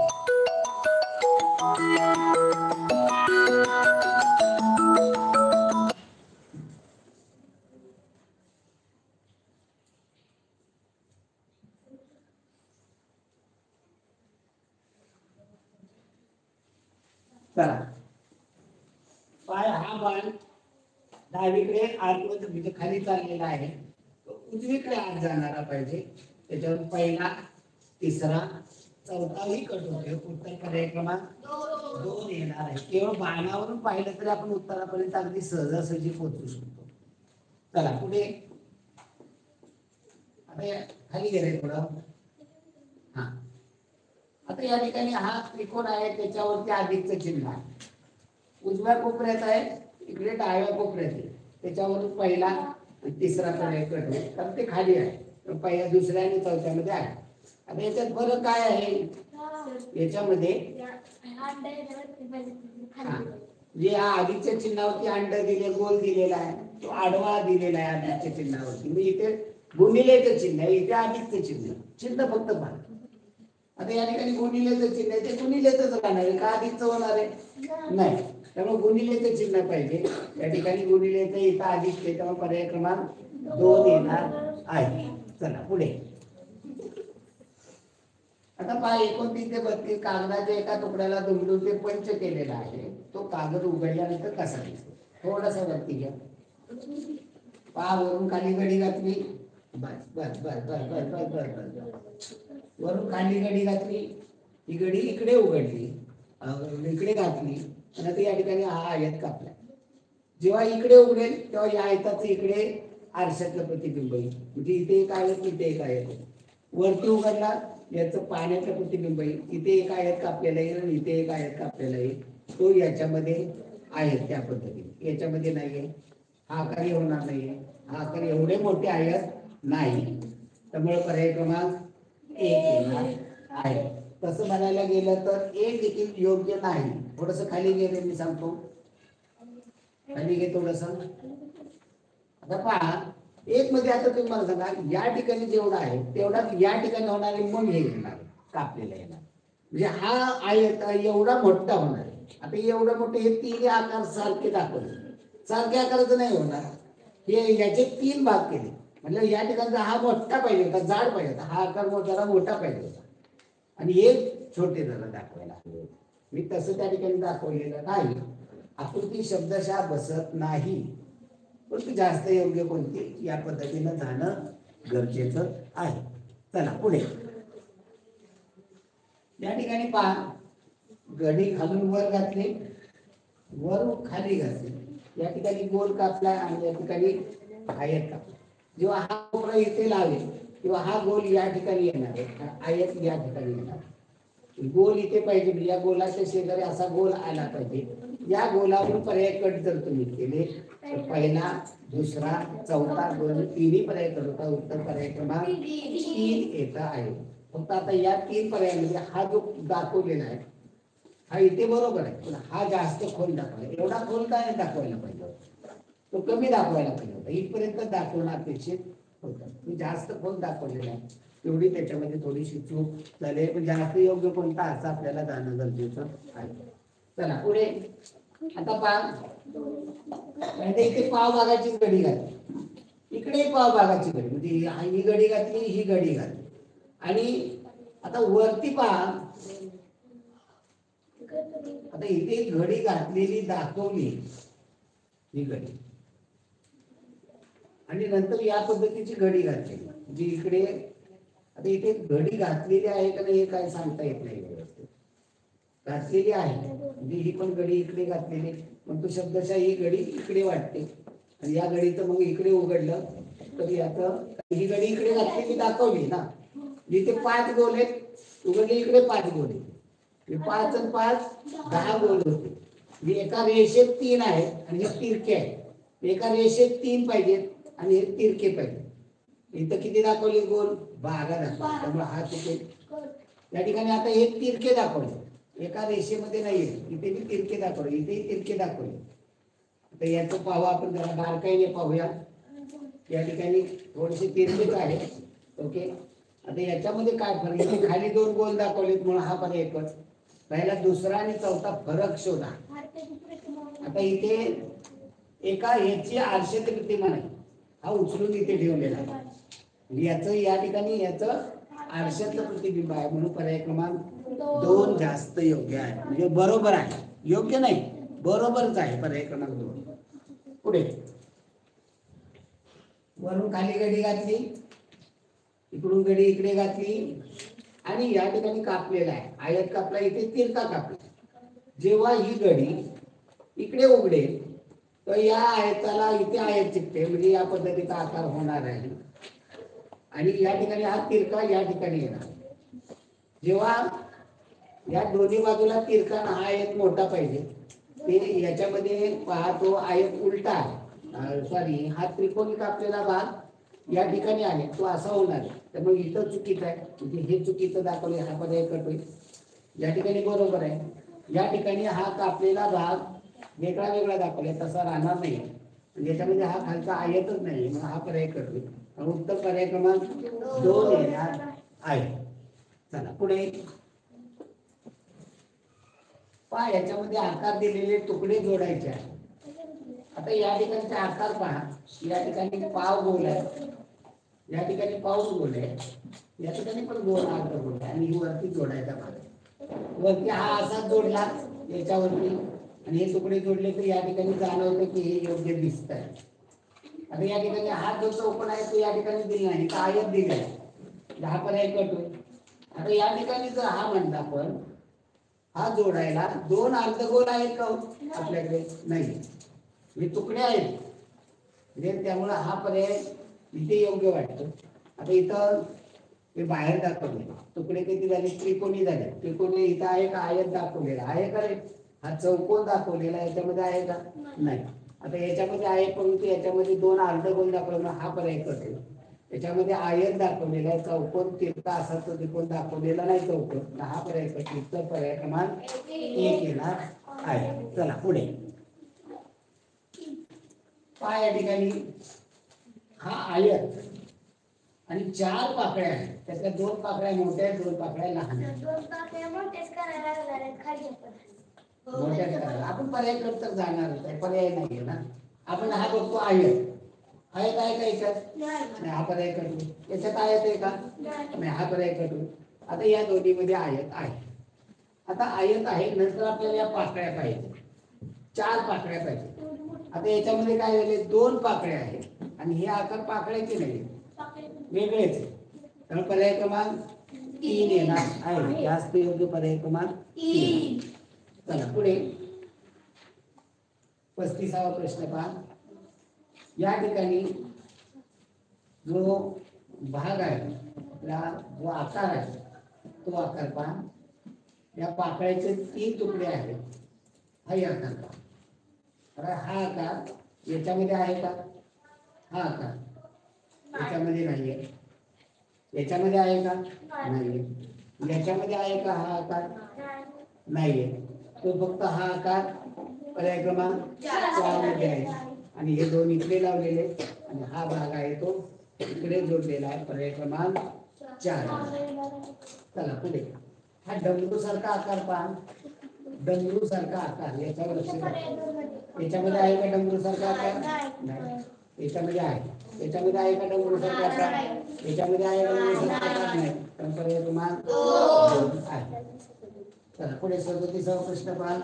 चला, पाय हा बाण डावीकडे आतमध्ये म्हणजे खाली चाललेला आहे, तो उजवीकडे आत जाणारा पाहिजे. त्याच्यावर पहिला, तिसरा, चौथाही कट होते. उत्तर पर्याय क्रमांक 2 येणार आहे. केवळ बाणावरून पाहिलं तरी आपण उत्तरापर्यंत अगदी सहजासहजी पोहोचू शकतो. चला पुढे. आता खाली गेले थोडं. हा, आता या ठिकाणी हा त्रिकोण आहे, त्याच्यावरती अधिकचं चिन्ह आहे. उजव्या कोपऱ्यात आहे, इकडे डाव्या कोपऱ्यात आहे. त्याच्यावरून पहिला तिसरा पर्याय कट होईल, कारण ते खाली आहे. पहिल्या, दुसऱ्या आणि चौथ्यामध्ये आहे. आता याच्यात फरक काय आहे याच्यामध्ये? जे आधीच्या चिन्हावरती अंड दिले गोल दिलेला आहे तो आडवा दिलेला आहे आधीच्या चिन्हावरती. मी इथे गुणिलेचं चिन्ह आहे, इथे अधिकचं चिन्ह. चिन्ह फक्त पहा. आता या ठिकाणी गुणिलेचं चिन्ह आहे ते गुणिलेचंच राहणार आहे का अधिकचं होणार आहे? नाही. त्यामुळे गुणिलेचं चिन्ह पाहिजे. या ठिकाणी गुणिलेचं इथं अधिक आहे त्यामुळे पर्याय क्रमांक 2 येणार आहे. चला पुढे. आता पहा 29 ते 32 कागदाच्या एका तुकड्याला दुमडून ते पंच केलेला आहे. तो कागद उघडल्यानंतर कसा दिसतो? थोडासा वरती घ्या. पहा वरून खाली घडी घातली. बस बस बस बस बस बस बस बस. वरून खाली घडी घातली. ही घडी इकडे उघडली, इकडे घातली आणि आता या ठिकाणी हा आयत कापला. जेव्हा इकडे उघडेल तेव्हा या आयताचं इकडे आरशातलं प्रतिबिंब येईल. म्हणजे इथे एक आयत, इथे एक आयत. वरती उघडला याचं पाण्याचं प्रतिबिंब येईल. इथे एक आयत कापलेला येईल आणि इथे एक आयत कापलेला येईल. तो याच्यामध्ये आयत त्या पद्धतीने, याच्यामध्ये नाहीये. हा आकार होणार नाहीये. हा आकार एवढे मोठे आयत नाही. त्यामुळे पर्याय क्रमांक 1 येणार आहे. तसं म्हणायला गेलं तर 1 देखील योग्य नाही. थोडस खाली गेले मी सांगतो. खाली घे थोडस. आता पहा 1 मध्ये आता तुम्ही मला सांगा या ठिकाणी जेवढा आहे तेवढा या ठिकाणी होणारे मग हे येणार कापलेला येणार. म्हणजे हा आयत एवढा मोठा होणार आहे. आता एवढं मोठे हे 3 आकार सारखे दाखवले. सारख्या आकाराचं नाही होणार. हे याचे 3 भाग केले म्हणजे या ठिकाणी हा मोठा पाहिजे होता, जाड पाहिजे होता. हा आकार जरा मोठा पाहिजे होता आणि एक छोटे जरा दाखवायला हवे. मी तसं त्या ठिकाणी दाखवलेलं नाही. आकृती शब्दशः बसत नाही. परंतु जास्त योग्य कोणती या पद्धतीनं जाणं गरजेचं आहे. चला पुढे. या ठिकाणी पहा घडी खालून वर घातली, वरून खाली घातली. या ठिकाणी गोल कापला आणि या ठिकाणी आयत कापला. जेव्हा हा कोपरा इथे लावेल तेव्हा हा गोल या ठिकाणी येणार आहे, आयत या ठिकाणी येणार. गोल इथे पाहिजे म्हणजे या गोलाच्या शेजारी असा गोल आला पाहिजे. या गोलावरून पर्याय कट जर तुम्ही केले तर पहिला, दुसरा, चौथा, दोन, तिन्ही पर्याय कट होता. उत्तर पर्याय क्रमांक 3 येत आहे. फक्त आता या 3 पर्यायामध्ये हा जो दाखवलेला आहे हा इथे बरोबर आहे पण हा जास्त खोल दाखवला. एवढा खोल काय दाखवायला पाहिजे होता, तो कमी दाखवायला पाहिजे होता. इथपर्यंत दाखवणं अपेक्षित होतं. तो जास्त खोल दाखवलेला आहे तेवढी त्याच्यामध्ये थोडीशी चूक झाली. पण जास्त योग्य कोणता असं आपल्याला जाणं गरजेचं आहे. चला पुढे. आता पहा इथे पाव भागाचीच घडी घातली, इकडे पाव भागाची घडी म्हणजे ही घडी घातली, ही घडी घातली आणि आता वरती पहा. आता इथे घडी घातलेली दाखवली ही घडी आणि नंतर या पद्धतीची घडी घातलेली म्हणजे इकडे. आता इथे घडी घातलेली आहे का नाही हे काय सांगता येत नाही. घातलेली आहे म्हणजे ही पण घडी इकडे घातलेली पण तो शब्दशः ही घडी इकडे वाटते आणि या घडीचं मग इकडे उघडलं तर याचं ही घडी इकडे घातलेली दाखवली ना. इथे 5 गोल आहेत, उघडले इकडे 5 गोल आहेत. 5 आणि 5 10 गोल होते. एका रेषेत 3 आहेत आणि हे तिरके आहेत. एका रेषेत 3 पाहिजेत आणि हे तिरके पाहिजे. इथं किती दाखवले गोल? 12 दाखवले. त्यामुळे हा चुकेल. या ठिकाणी आता हे तिरके दाखवले, एका रेषेमध्ये नाहीये. इथे मी तिरके दाखवले, इथे तिरके दाखवले. आता याचं पाहू आपण जरा बारकाईने पाहूया. या ठिकाणी थोडेसे तिरकेच आहे. ओके. आता याच्यामध्ये काय फरक? इथे खाली 2 गोल दाखवलेत म्हणून हा पर्याय एकच राहिला. दुसरा आणि चौथा फरक शोधा. आता इथे एका याची आरशात प्रतिमा नाही, हा उचलून इथे ठेवलेला आहे. याचं या ठिकाणी याचं आरशातलं प्रतिबिंब आहे म्हणून पर्याय क्रमांक 2 जास्त योग्य आहे. म्हणजे बरोबर आहे, योग्य नाही बरोबरच आहे पर्याय क्रमांक 2. पुढे. वरून खाली घडी घातली, इकडून घडी इकडे घातली आणि या ठिकाणी कापलेला आहे, आयत कापला, इथे तिरका कापला. जेव्हा ही घडी इकडे उघडेल तर या आयताला इथे आयत चिकते म्हणजे या पद्धतीचा आकार होणार आहे आणि या ठिकाणी हा तिरका या ठिकाणी येणार. जेव्हा या दोन्ही बाजूला तिरका हा आयत मोठा पाहिजे ते याच्यामध्ये पाहतो आयत उलटा आहे. सॉरी, हा त्रिकोणी कापलेला भाग या ठिकाणी आहे तो असा होणार आहे, तर मग इथं चुकीचं आहे, म्हणजे हे चुकीचं दाखवले, हा पर्याय कट होईल. या ठिकाणी बरोबर आहे, या ठिकाणी हा कापलेला भाग वेगळा वेगळा दाखवलाय तसा राहणार नाही, म्हणजे याच्यामध्ये हा खालचा आयतच नाही, मग हा पर्याय कट होईल. उत्तर पर्याय क्रमांक 2 येणार आहे. चला पुढे पहा, याच्यामध्ये आकार दिलेले तुकडे जोडायचे आहे. आता या ठिकाणचे आकार पहा, या ठिकाणी पाव गोल आहे, या ठिकाणी पाऊस गोल आहे, या ठिकाणी पण गोल अर्ध गोल आहे, आणि वरती जोडायचा भाग आहे. वरती हा असा जोडला याच्यावरती, आणि हे तुकडे जोडले तर या ठिकाणी जाणवतं की हे योग्य दिसत आहे. आता या ठिकाणी हा जो चौकोन आहे तो या ठिकाणी दिला नाही, तर आयत दिला आहे, हा पर्याय कट होईल. आता या ठिकाणी जर हा म्हणता आपण हा जोडायला दोन अर्धगोल आहेत का आपल्याकडे? नाही, हे तुकडे आहेत, म्हणजे त्यामुळे हा पर्याय इथे योग्य वाटतो. आता इथं हे बाहेर दाखवले तुकडे किती झाले? त्रिकोणी झाले. त्रिकोणी इथं आहे का? आयत दाखवलेला आहे का रे? हा चौकोन दाखवलेला याच्यामध्ये आहे का? नाही. आता याच्यामध्ये आहे, परंतु याच्यामध्ये दोन अर्धगोल दाखवले, हा पर्याय करतो. याच्यामध्ये आयत दाखवलेला आहे, चौकोन तिरका असा तो त्रिकोण दाखवलेला नाही चौकोन, हा पर्याय करतो. उत्तर पर्याय क्रमांक 1 येणार आहे. चला पुढे पहा, या ठिकाणी हा आयत आणि 4 पाकळ्या आहेत, त्यातल्या 2 पाकळ्या मोठ्या आहेत, 2 पाकळ्या लहान आहेत. मोठ्याच करायला आपण पर्याय करत तर जाणार आहे, पर्याय नाहीये ना. आपण हा बघतो आयत, आयत आहे का याच्यात? नाही, हा पर्याय करतो. याच्यात आयत आहे का? नाही, हा पर्याय करतो. आता या दोन्हीमध्ये आयत आहे. आता आयत आहे, नंतर आपल्याला या पाकळ्या पाहिजे, 4 पाकळ्या पाहिजे. आता याच्यामध्ये काय झाले? 2 पाकळ्या आहेत, आणि हे आकार पाकळ्याचे नाही, वेगळेच आहे. तर पर्याय क्रमांक 3 येणार आहे. जास्त योग्य पर्याय क्रमांक 3. चला पुढे 35वा प्रश्न पहा. या ठिकाणी जो भाग आहे, जो आकार आहे, तो आकार पहा. या पाकळ्याचे 3 तुकडे आहेत, हा आकार पहा. हा आकार याच्यामध्ये आहे का? हा आकार याच्यामध्ये नाहीये. याच्यामध्ये आहे का? नाहीये. याच्यामध्ये आहे का? हा आकार नाहीये. तो फक्त हा आकार पर्याय क्रमांक 4 मध्ये आहे, आणि हे दोन इकडे लावलेले, आणि हा भाग आहे तो इकडे जोडलेला आहे, पर्याय क्रमांक 4. चला पुढे हा डमरू सारखा आकार पहा. डमरू सारखा आकार याच्यावर लक्ष द्या. याच्यामध्ये आहे का डमरू सारखा आकार? नाही. याच्यामध्ये आहे. याच्यामध्ये आहे का डमरू सारखा आकार? याच्यामध्ये आहे डमरू सारखा आकार? नाही. तर पर्याय क्रमांक 2 आहे. चला पुढे 37वा प्रश्न पहा.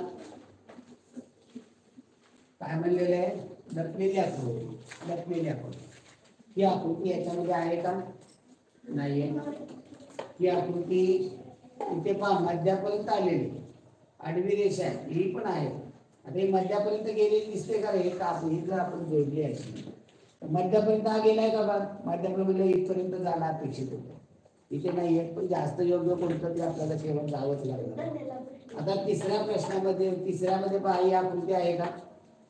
काय म्हणलेलं आहे? लपलेली आकृती. लपलेली आकृती. ही आकृती याच्यामध्ये आहे का? नाहीये. ही आकृती इथे पहा, मध्यापर्यंत आलेली आडवी रेषा आहे, ही पण आहे. आता ही मध्यापर्यंत गेलेली दिसते का? हे कापून जर आपण जोडली आहे, मध्यापर्यंत हा गेलाय का? बघ, मध्यापर्यंत इथपर्यंत जाणं अपेक्षित होतं, इथे नाहीये. पण जास्त योग्य कोणतं ते आपल्याला शेवट जावंच लागलं. आता तिसऱ्यामध्ये पहा, ही आकृती आहे का?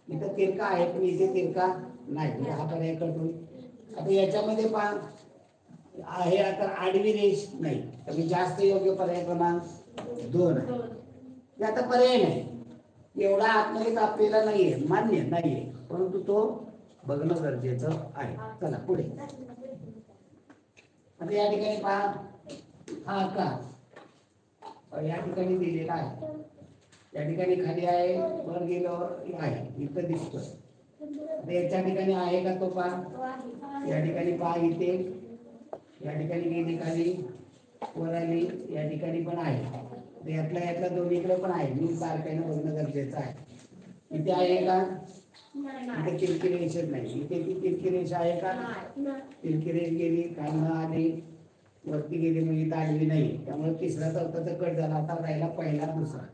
इथं तिरका आहे, पण इथे तिरका नाही, हा पर्याय कट होईल. आता याच्यामध्ये पहा आहे आता आडवी रेष नाही, तर जास्त योग्य पर्याय क्रमांक 2 आहे. आता पर्याय नाही, एवढा आतमध्ये कापलेला नाहीये, मान्य नाहीये, परंतु तो बघणं गरजेचं आहे. चला पुढे आता या ठिकाणी पहा, हा आकार या ठिकाणी दिलेला आहे, या ठिकाणी खाली आहे, वर गेल्यावर आहे, इथं दिसतोय. याच्या ठिकाणी आहे का? तो पहा, या ठिकाणी पहा, इथे या ठिकाणी गेली खाली, वर आली, या ठिकाणी पण आहे. यातला दोन्हीकडे पण आहे, मी सारख्यानं बघणं गरजेचं आहे. इथे आहे का? इथे तिरकी रेषच नाही, इथे ती तिरकी रेषा आहे का? तिरकी रेष गेली, खालनं आली, वरती गेली, मग इथं आलेली नाही, त्यामुळे तिसरा चौथाचा कट झाला. आता राहिला पहिला दुसरा.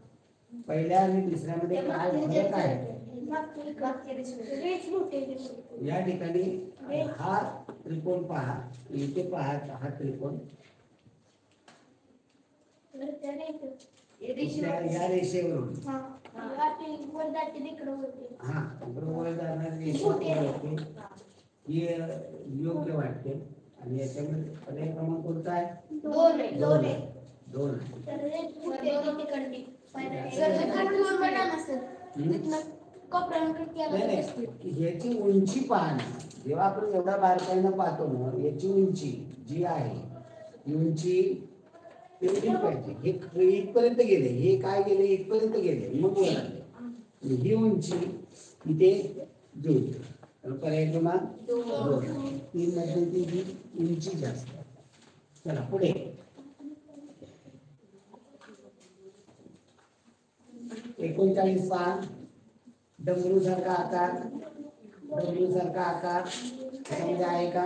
पहिल्या आणि दुसऱ्यामध्ये काय फरक आहे? या ठिकाणी हा त्रिकोण पहा, इथे पहा, हा त्रिकोण या रेषेवरून हा बरोबर जाणार रेषा, ही योग्य वाटते. आणि याच्यामध्ये पर्याय क्रमांक कोणता आहे? दोन. याची उंची पाहा ना. जेव्हा आपण एवढा बारकाईनं पाहतो ना, याची उंची जी आहे ही उंची तेवढीच पाहिजे. हे इथपर्यंत गेले, हे काय गेले इथपर्यंत गेले, मग वर आले. ही उंची इथे जुळते. पर्याय क्रमांक 2. 3 मध्ये ती उंची जास्त. चला पुढे. 39 पहा. डमरू सारखा आकार, डमरू सारखा आकार त्याच्यामध्ये आहे का?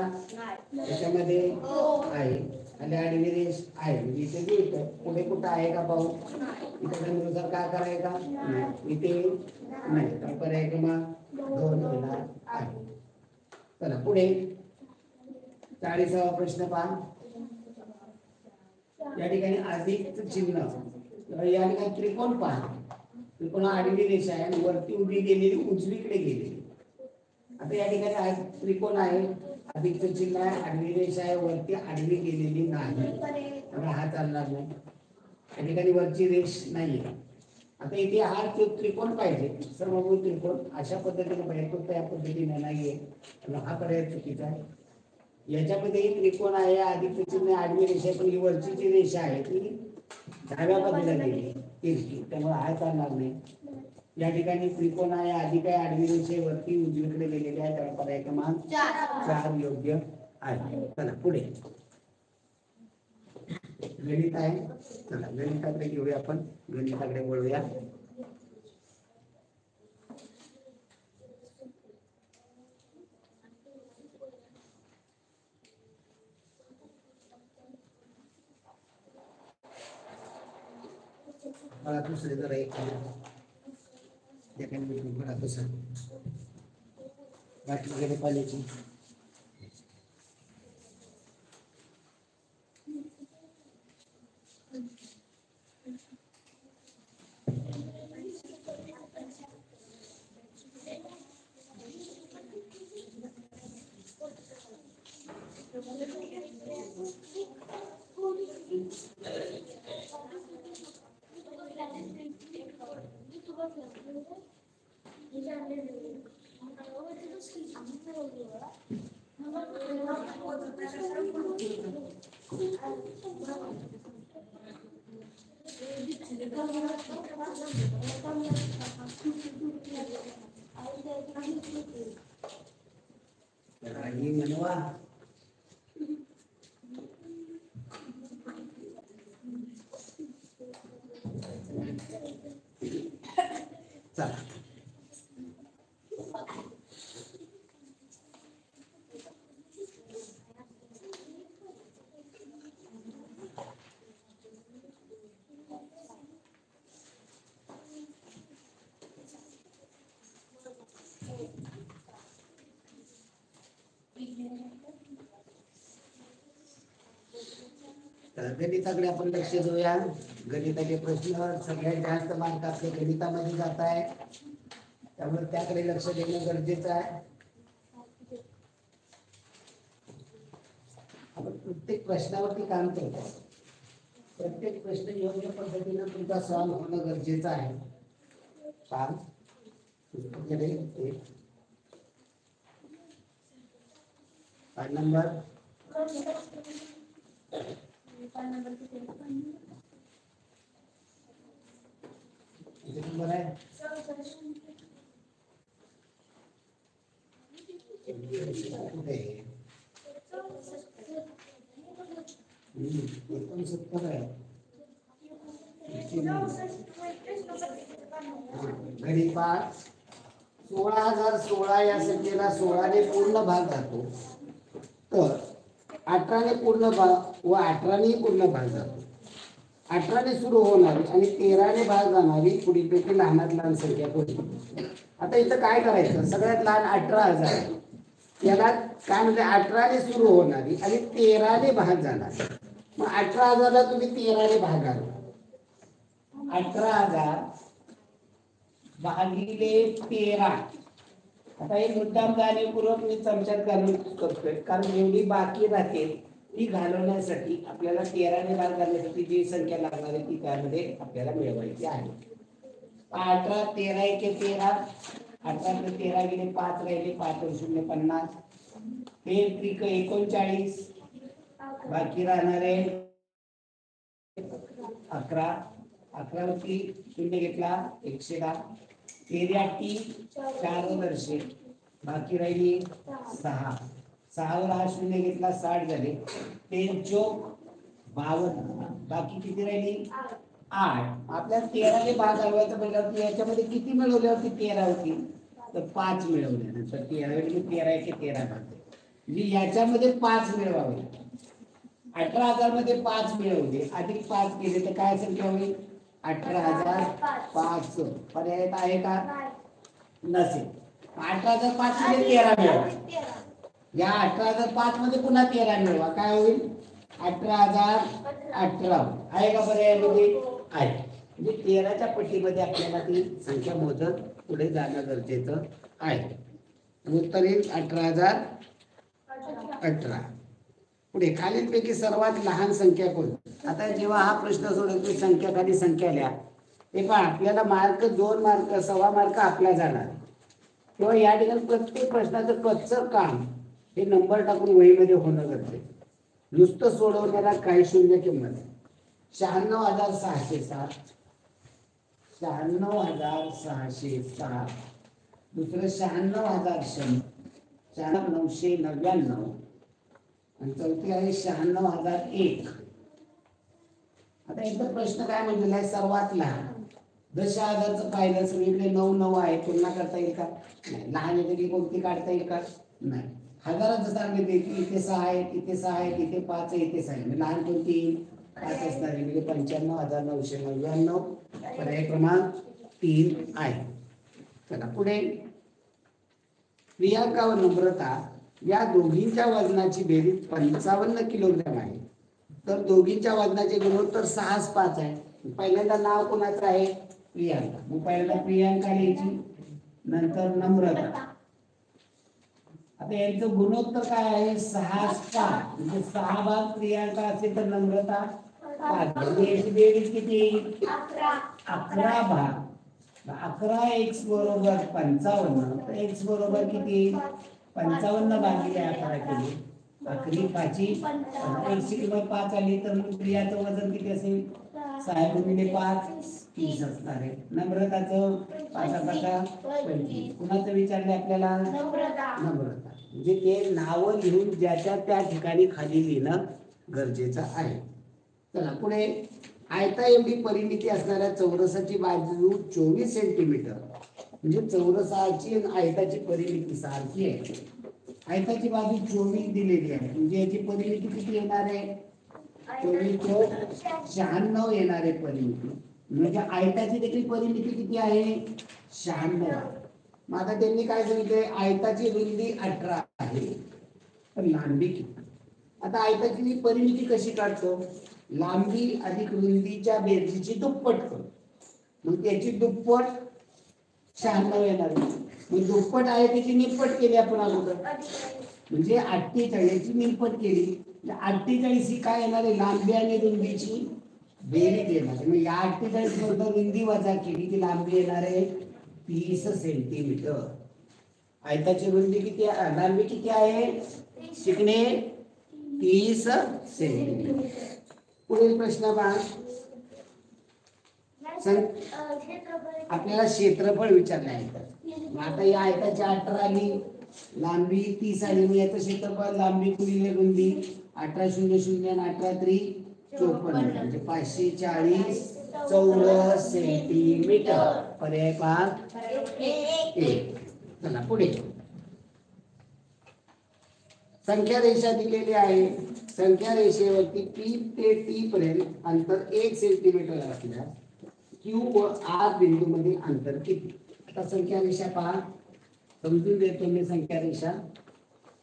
त्याच्यामध्ये आहे. आणि आडवी रेष आहे, म्हणजे इथे जुळतं. पुढे कुठं आहे का पाहू? इथे डमरू सारखा आकार आहे का? नाही. इथे नाही. तर पर्याय क्रमांक 2 येणार आहे. चला पुढे 40वा प्रश्न पहा. या ठिकाणी अधिक चिन्ह, या ठिकाणी त्रिकोण पहा. त्रिकोण आडवी रेषा आहे आणि वरती उभी गेलेली, उजवीकडे गेलेली. आता या ठिकाणी त्रिकोण आहे, अधिकचं चिन्ह आहे, आडवी रेषा आहे, वरती आडवी गेलेली नाही, त्यामुळे हा चालणार नाही. या ठिकाणी वरची रेष नाहीये. आता इथे हा त्रिकोण पाहिजे, समभुज त्रिकोण अशा पद्धतीने पाहिजे, तो त्या पद्धतीने नाहीये, हा पर्याय चुकीचा आहे. याच्यामध्ये त्रिकोण आहे, अधिक चिन्ह आडवी रेषा, पण ही वरची जी रेषा आहे ती डाव्या बाजूला गेली तिरकी, त्यामुळे हा चालणार नाही. या ठिकाणी त्रिकोण आहे, अधिक आहे, आडवी रेषे वरती उजवीकडे गेलेली आहे, त्यामुळे पर्याय क्रमांक 4 योग्य आहे. चला पुढे गणित आहे. चला गणिताकडे घेऊया, आपण गणिताकडे वळूया. मला दुसरे जरा एक बघा कसं बाटली गेले पाण्याची. मनवा चला गणिताकडे आपण लक्ष देऊया. गणिताचे प्रश्न सगळ्यात जास्त मार्क आपले गणितामध्ये जात आहे, त्यामुळे त्याकडे लक्ष देणं गरजेचं आहे. आपण प्रत्येक प्रश्नावरती काम करतो. प्रत्येक प्रश्न योग्य पद्धतीने तुमचा सॉल्व्ह होणं गरजेचं आहे. पाच नंबर नंबर आहे 69 आहे. घडी 5 16,016 या संख्येला 16 ने पूर्ण भाग जातो, तर 18 ने पूर्ण भाग व 18 ने पूर्ण भाग जातो. 18 ने सुरू होणारी आणि 13 ने भाग जाणारी पुढीलपैकी लहानात लहान संख्या कोणती? आता इथं काय करायचं, सगळ्यात लहान 18,000, याला काय म्हणजे 18 ने सुरू होणारी आणि 13 ने भाग जाणारी. मग 18,000 ला तुम्ही 13 ने भागाल, 18,000 भागिले 13, आता हे मुद्दाम जाणीवपूर्वक मी चमच्यात घालून करतोय, कारण एवढी बाकी राहते ती घालवण्यासाठी आपल्याला 13ने भाग करण्यासाठी जी संख्या लागणार आहे ती त्यामध्ये आपल्याला मिळवायची आहे. 18 13 एके 13, 18 + 13 गेले 5 राहिले, 5 × 0 50, 3 त्रिक 39, बाकी राहणार आहे 11, 11 वरती 0 घेतला 110, 13 टी 4 वर्षे, बाकी राहिली 6, 6 वर हा 0 घेतला 60 झाले, 3 चोक 52, बाकी किती राहिली 8. आपल्याला 13ने भाग घालवायचा म्हटल्यावरती याच्यामध्ये किती मिळवल्यावरती 13 होती, तर 5 मिळवल्यानंतर 13 एके 13 भाग, म्हणजे याच्यामध्ये 5 मिळवावे. 18,000 मध्ये 5 मिळवले अधिक 5 केले तर काय संख्या होईल 18,005. पर्याय आहे का, नसेल. 18,005 मध्ये 13 मिळवा, या 18,005 मध्ये पुन्हा 13 मिळवा, काय होईल 18,018 आहे का पर्यायामध्ये आहे. म्हणजे 13च्या पट्टीमध्ये आपल्याला ती संख्या मोजत पुढे जाणं गरजेचं आहे. उत्तर येईल 18,018. पुढे खालीलपैकी सर्वात लहान संख्या कोणती. आता जेव्हा हा प्रश्न सोडवतो संख्या खाली संख्या लिहा, ते पण आपल्याला मार्क 2 मार्क 1.25 मार्क आपला जाणार, तेव्हा या ठिकाणी प्रत्येक प्रश्नाचं कच्चं काम हे नंबर टाकून वहीमध्ये होणं गरजेचं. नुसतं सोडवण्याला काही शून्य किंमत आहे. 96,607, 96,607, दुसरं 96,100, 96,999 आणि चौथी आहे 96,001. आता इथं प्रश्न काय म्हटलेला आहे, सर्वात लहान. 10,000चं पाहिलं सगळीकडे 9 9 आहे, तुलना करता येईल का, नाही. लहान येते कोणती काढता येईल का, नाही. हजाराचं सांगितले की इथे 6 आहे, इथे 6 आहे, इथे 5 आहे, इथे 6 आहे, लहान कोणती 5 असणार आहे, म्हणजे 95,999 पर्याय क्रमांक 3 आहे. चला पुढे, प्रियांका व नम्रता या दोघींच्या वजनाची बेरीज 55 किलोग्राम आहे, तर दोघींच्या वजनाचे गुणोत्तर 6:5 आहे. पहिल्यांदा नाव कोणाचं आहे, प्रियांका, मग पहिल्यांदा प्रियांका लिहायची, नंतर नम्रता. आता यांचं गुणोत्तर काय आहे 6:5, म्हणजे 6 भाग प्रियांका असेल तर नम्रता 5, म्हणजे याची बेरीज किती 11 भाग. 11x बरोबर 55, तर x बरोबर किती 55 भागिले 11 केले, 11 5 x ची किंमत 5 आली, तर मग प्रियाचं वजन किती असेल 6 गुणिले 5 30 असणार आहे. नम्रताचं 5 25. कुणाचं विचारले आपल्याला, नम्रता. म्हणजे ते नावं लिहून ज्याच्या त्या ठिकाणी खाली लिहिणं गरजेचं आहे. चला पुढे, आयता एवढी परिमिती असणाऱ्या चौरसाची बाजू 24 सेंटीमीटर, म्हणजे चौरसाची आयताची परिमिती सारखी आहे. आयताची बाजू 24 दिलेली आहे, म्हणजे याची परिमिती किती येणार आहे 96 येणार आहे परिमिती. म्हणजे आयताची देखील परिमिती किती आहे 96. मग आता त्यांनी काय सांगितले, आयताची रुंदी 18 आहे, पण लांबी किती. आता आयताची परिमिती कशी काढतो, लांबी अधिक रुंदीच्या बेरजेची दुप्पट करतो, मग त्याची दुप्पट 96 येणार. मग दुप्पट आहे त्याची निप्पट केली आपण अगोदर, म्हणजे 48 ची निप्पट केली, 48 ही काय येणार आहे लांबी आणि रुंदीची बेरीज येणार. मग या 48 मधून रुंदी वजा केली की लांबी येणार आहे 30 सेंटीमीटर. आयताची रुंदी किती, लांबी किती आहे शिकणे 30 सेंटीमीटर. पुढील प्रश्न पहा, आपल्याला क्षेत्रफळ विचारले आहे. आता या आयताची 18 आली, लांबी 30 आली, मग याचं क्षेत्रफळ लांबी गुणिले रुंदी 18 0 0 आणि 18 3 54, म्हणजे 540 चौरस सेंटीमीटर. पर्याय पहा 1. चला पुढे, संख्या रेषा दिलेली आहे. संख्या रेषेवरती P ते T पर्यंत अंतर 1 सेंटीमीटर असल्यास Q व R बिंदू मध्ये अंतर किती. आता संख्या रेषा पहा, समजून देतो मी. संख्या रेषा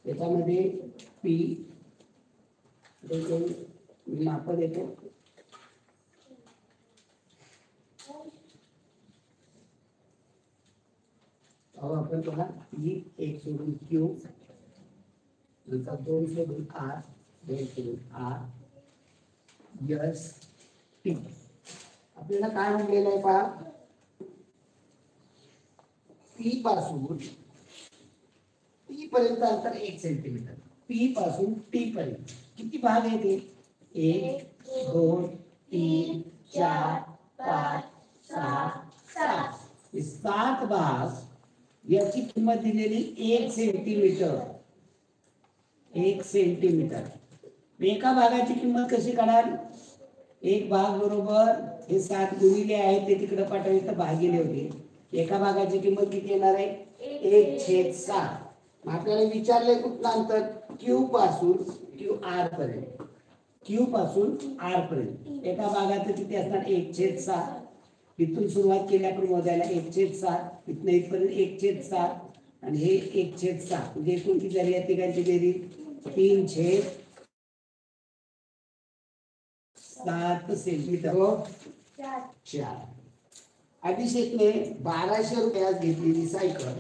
त्याच्यामध्ये P माप देतो, अहो आपण बघा ही एक सोडून क्यू नंतर 2 सोडून आर 2 सोडून आर यस टी आपल्याला काय म्हटलेलं आहे पहा पी पासून टी पर्यंत अंतर 1 सेंटीमीटर पी पासून टी पर्यंत किती भाग आहे ते 1 2 3 4 5 6 7 हे 7 भाग याची किंमत दिलेली 1 सेंटीमीटर 1 सेंटीमीटर एका भागाची किंमत कशी काढाल एक भाग बरोबर हे 7 गुणिले आहेत ते तिकडे पाठवले तर भागिले होते एका भागाची किंमत किती येणार आहे 1/7 मग आपल्याला विचारले कुठलं अंतर क्यू पासून क्यू आर पर्यंत क्यू पासून आर पर्यंत एका भागाचं किती असणार 1/7 इथून सुरुवात केली आपण मोजायला 1/7 इथनं इथपर्यंत 1/7 आणि हे 1/7 म्हणजे एकूण किती झाली या तिघांची बेरीज 3/7 सेंटीमीटर व 4 अभिषेकने 1200 रुपयास घेतलेली सायकल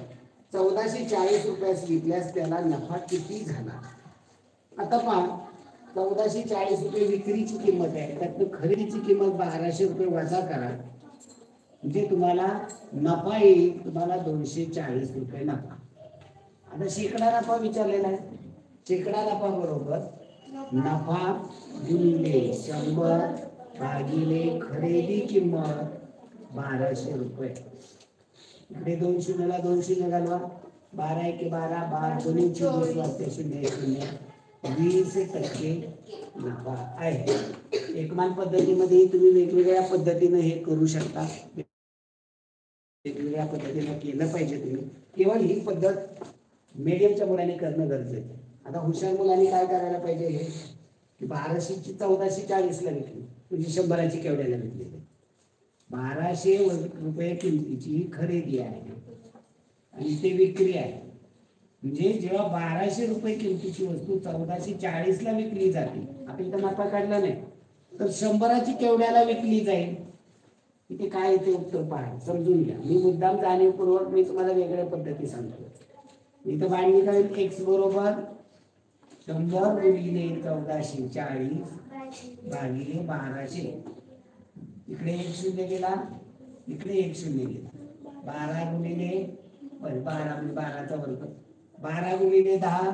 1440 रुपयास विकल्यास त्याला नफा किती झाला आता पहा 1440 रुपये विक्रीची किंमत आहे त्यातनं खरेदीची किंमत 1200 रुपये वजा करा म्हणजे तुम्हाला नफा येईल तुम्हाला 240 रुपये नफा आता शेकडा नफा विचारलेला आहे शेकडा नफा बरोबर नफा गुणिले 100 भागिले खरेदी किंमत 1200 रुपये इकडे 2 शून्याला 2 शून्य घालवा 12 एके 12 12 दोन्ही 24 वाजते 0 20% नफा आहे एकमान पद्धतीमध्ये तुम्ही वेगवेगळ्या पद्धतीने हे करू शकता वेगवेगळ्या पद्धतीने केलं पाहिजे तुम्ही केवळ ही पद्धत मीडियमच्या मुलांनी करणं गरजेचं आहे आता हुशार मुलांनी काय करायला पाहिजे हे की 1200ची 1440 ला विकली म्हणजे 100ची केवढ्याला विकली 1200 रुपये किमतीची खरेदी आहे आणि ते विक्री आहे म्हणजे जेव्हा 1200 रुपये किमतीची वस्तू 1440 ला विकली जाते आपण इथं नफा काढला नाही तर 100ची केवढ्याला विकली जाईल इथे काय येते उत्तर पहा समजून घ्या मी मुद्दाम जाणीवपूर्वक मी तुम्हाला वेगळ्या पद्धती सांगतो मी तर मांडणी करेल एक्स बरोबर 100 गुणिले 1440 भागिले 1200 इकडे 1 शून्य गेला इकडे 1 शून्य गेला 12 गुणिले 12 म्हणजे 12चा वर्ग 12 गुणिले 10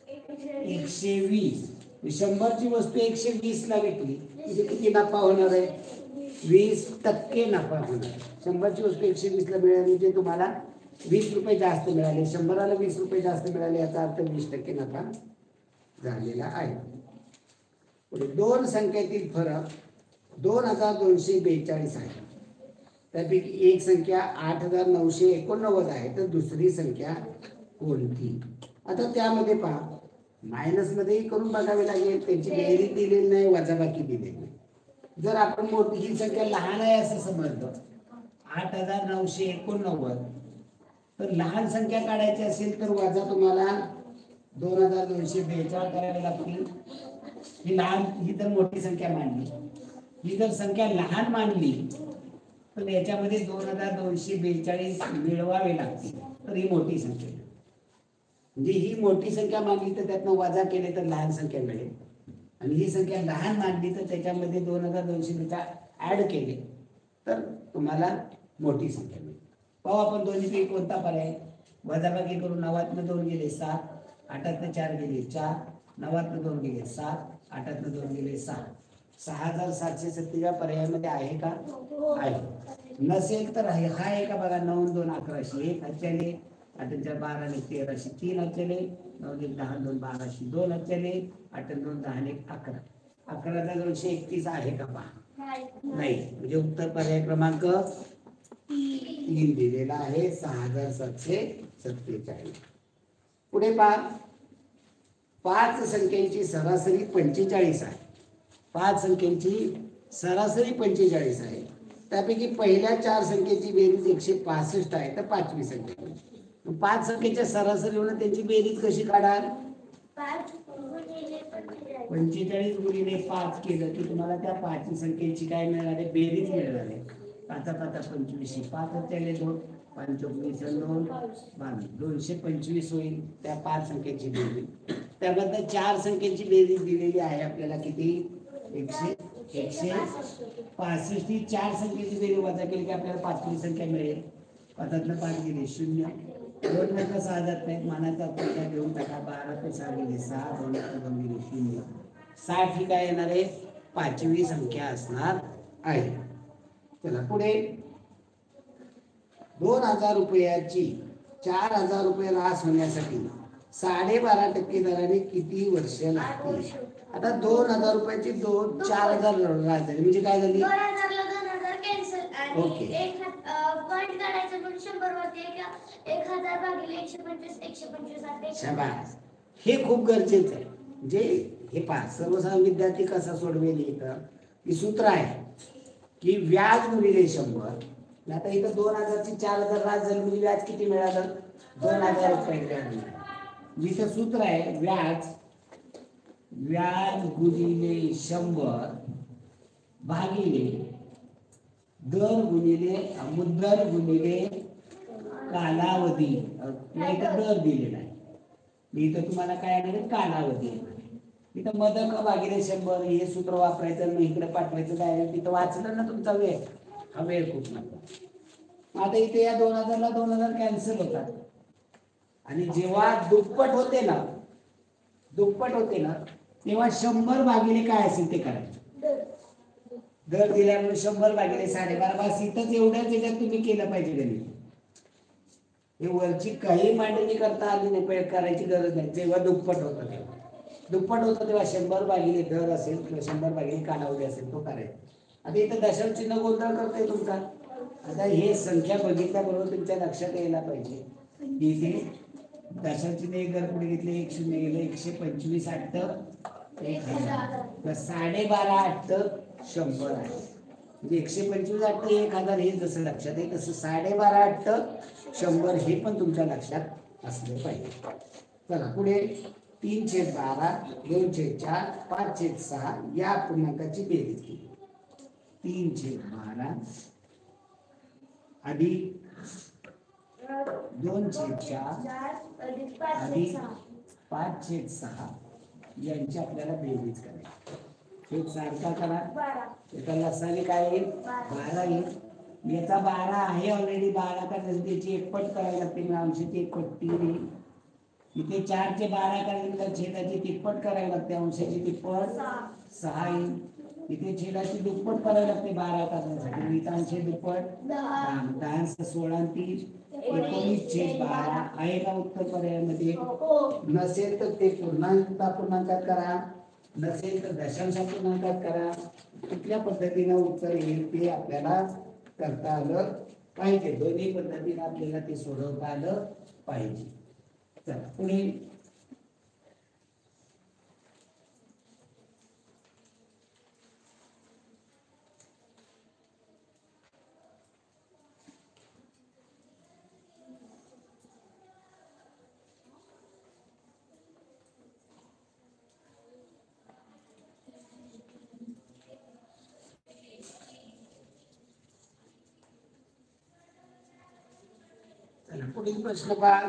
120 100ची वस्तू 120 ला विकली म्हणजे किती नफा होणार आहे 20% नफा होणार 100ची वस्तू 120 ला मिळाली म्हणजे तुम्हाला 20 रुपये जास्त मिळाले 100ला 20 रुपये जास्त मिळाले याचा अर्थ 20% नफा झालेला आहे पुढे दोन संख्येतील फरक 2242 आहे त्यापैकी एक संख्या 8989 आहे तर दुसरी संख्या कोणती आता त्यामध्ये पहा मायनस मध्ये करून बघावे लागेल त्यांची बेरीज दिलेली नाही वजाबाकी दिलेली नाही जर आपण मोठी ही संख्या लहान आहे असं समजलं 8989 तर लहान संख्या काढायची असेल तर वजा तुम्हाला 2242 करावे लागतील ही लहान ही तर मोठी संख्या मांडली ही जर संख्या लहान मांडली तर याच्यामध्ये 2242 मिळवावे लागतील तर ही मोठी संख्या म्हणजे ही मोठी संख्या मांडली तर त्यातनं वजा केले तर लहान संख्या मिळेल आणि ही संख्या लहान मांडली तर त्याच्यामध्ये 2242 ऍड केले तर तुम्हाला मोठी संख्या मिळेल पाहू आपण दोन्हीपैकी कोणता पर्याय वजाबाकी करून 9तनं 2 गेले 7 8तनं 4 गेले 4 9तनं 2 गेले 7 8तनं 2 गेले 6 6770 या पर्यायामध्ये आहे का आहे नसेल तर आहे हा आहे का बघा 9 2 1100 1 अचले 8 4 12 1300 3 अचले 9 1 10 2 1200 2 अचले 8 2 10 1 11 11,231 आहे का पहा नाही म्हणजे उत्तर पर्याय क्रमांक 3 दिलेला आहे 6747 पुढे पहा 5 संख्यांची सरासरी 45 आहे 5 संख्यांची सरासरी 45 आहे त्यापैकी पहिल्या 4 संख्येची बेरीज 165 आहे तर पाचवी संख्या 5 संख्येच्या सरासरीवरून त्यांची बेरीज कशी काढाल 45 गुणिले 5 केलं की तुम्हाला त्या 5 संख्येची काय मिळाले बेरीज मिळाली 5 5 25 5 अचले 2 5 × 2 22 225 होईल त्या 5 संख्येची बेरीज. त्याबद्दल 4 संख्येची बेरीज दिलेली आहे आपल्याला किती 165. ही 4 संख्येची बेरीज वजा केली की आपल्याला 5वी संख्या मिळेल. 5 5 गेले 0. 2 नंतर 6 जात नाहीत मानाचा पहिला घेऊन टाका. 12 ते 6 गेले 6. 2 गेले 0. 60 ही काय येणार आहे 5वी संख्या असणार आहे. चला पुढे 2000 रुपयाची 4000 रुपये रास होण्यासाठी 12.5% दराने किती वर्ष लागतील. आता 2000 रुपयाची 4000 रास झाली म्हणजे काय झाली ओके शाबास. हे खूप गरजेचं आहे. म्हणजे हे पहा सर्वसाधारण विद्यार्थी कसा सोडवेल इथं की सूत्र आहे की व्याज गुणिले 100. आता इथं 2000 ची 4000 रास झाली म्हणजे व्याज किती मिळालं 2000 रुपये मिळाले. जिथं सूत्र आहे व्याज गुणिले 100 भागिले दर गुणिले मुद्दल गुणिले कालावधी. इथं दर दिलेला आहे इथं तुम्हाला काय आहे कालावधी. इथं मदक भागिले 100 हे सूत्र वापरायचं मग इकडे पाठवायचं डायरेक्ट. तिथं वाचलं ना तुमचा वेळ हा वेळ खूप नको. आता इथे या 2000 ला 2000 कॅन्सल होतात आणि जेव्हा दुप्पट होते ना तेव्हा 100 भागिले काय असेल ते करायचं. दर दिल्यामुळे 100 भागिले 12.5 बस इथंच एवढ्याच याच्यात तुम्ही केलं पाहिजे गणित. हे वरची काही मांडणी करता आली नाही करायची गरज नाही. जेव्हा दुप्पट होतं तेव्हा 100 भागिले दर असेल किंवा 100 भागिले कालावधी असेल तो करायचा. आता इथं दशांश चिन्ह गोंधळ करतोय तुमचा. आता हे संख्या बघितल्याबरोबर तुमच्या लक्षात यायला पाहिजे की इथे दशांश चिन्ह एक घर पुढे घेतले 1 0 गेले 125 8 1000 12.5 8 100 आहे. म्हणजे 125 8 1000 हे जसं लक्षात आहे तसं 12.5 8 100 हे पण तुमच्या लक्षात असलं पाहिजे. चला पुढे 3/12 2/4 5/6 या पूर्णांकाची बेरीज केली. 3/12 अधिक 2/4 अधिक 5/6 यांची आपल्याला बेरीज करायची. हे सारखा करा. त्याचा लसावी काय येईल 12 येईल. याचा 12 आहे ऑलरेडी 12 करायचं त्याची एकपट करावी लागते. अंशाची एकपट 3 येईल. इथे 4 12 करायचं तर छेदाची तिप्पट करावी लागते. अंशाची तिप्पट 6 येईल. इथे छेदाची दुप्पट करावी लागते 12 करण्यासाठी. इथं अंश दुप्पट 10 16 30 19/12 आहे का उत्तर पर्यायामध्ये. नसेल तर ते पूर्णांकात करा नसेल तर दशांश पूर्णांकात करा. कुठल्या पद्धतीने उत्तर येईल ते आपल्याला करता आलं पाहिजे. दोन्ही पद्धतीने आपल्याला ते सोडवता आलं पाहिजे. चला पुढे पुढील प्रश्न पहा.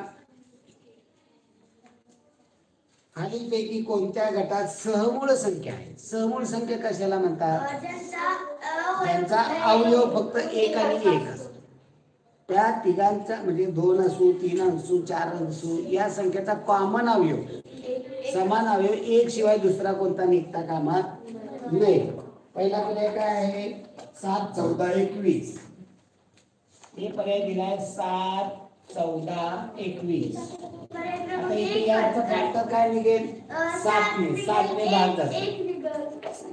खालीलपैकी कोणत्या गटात सहमूळ संख्या आहे. सहमूळ संख्या कशाला म्हणतात ज्यांचा अवयव फक्त 1 आणि 1 असतो. त्या तिघांचा म्हणजे 2 असू 3 असू 4 असू या संख्येचा कॉमन अवयव समान अवयव 1 शिवाय दुसरा कोणता निघता कामा नये. पहिला पर्याय काय आहे 7 14 21. हे पर्याय दिलाय 7 14 21. आता इथे याचा फॅक्टर काय निघेल 7 ने 7 ने भाग जातो.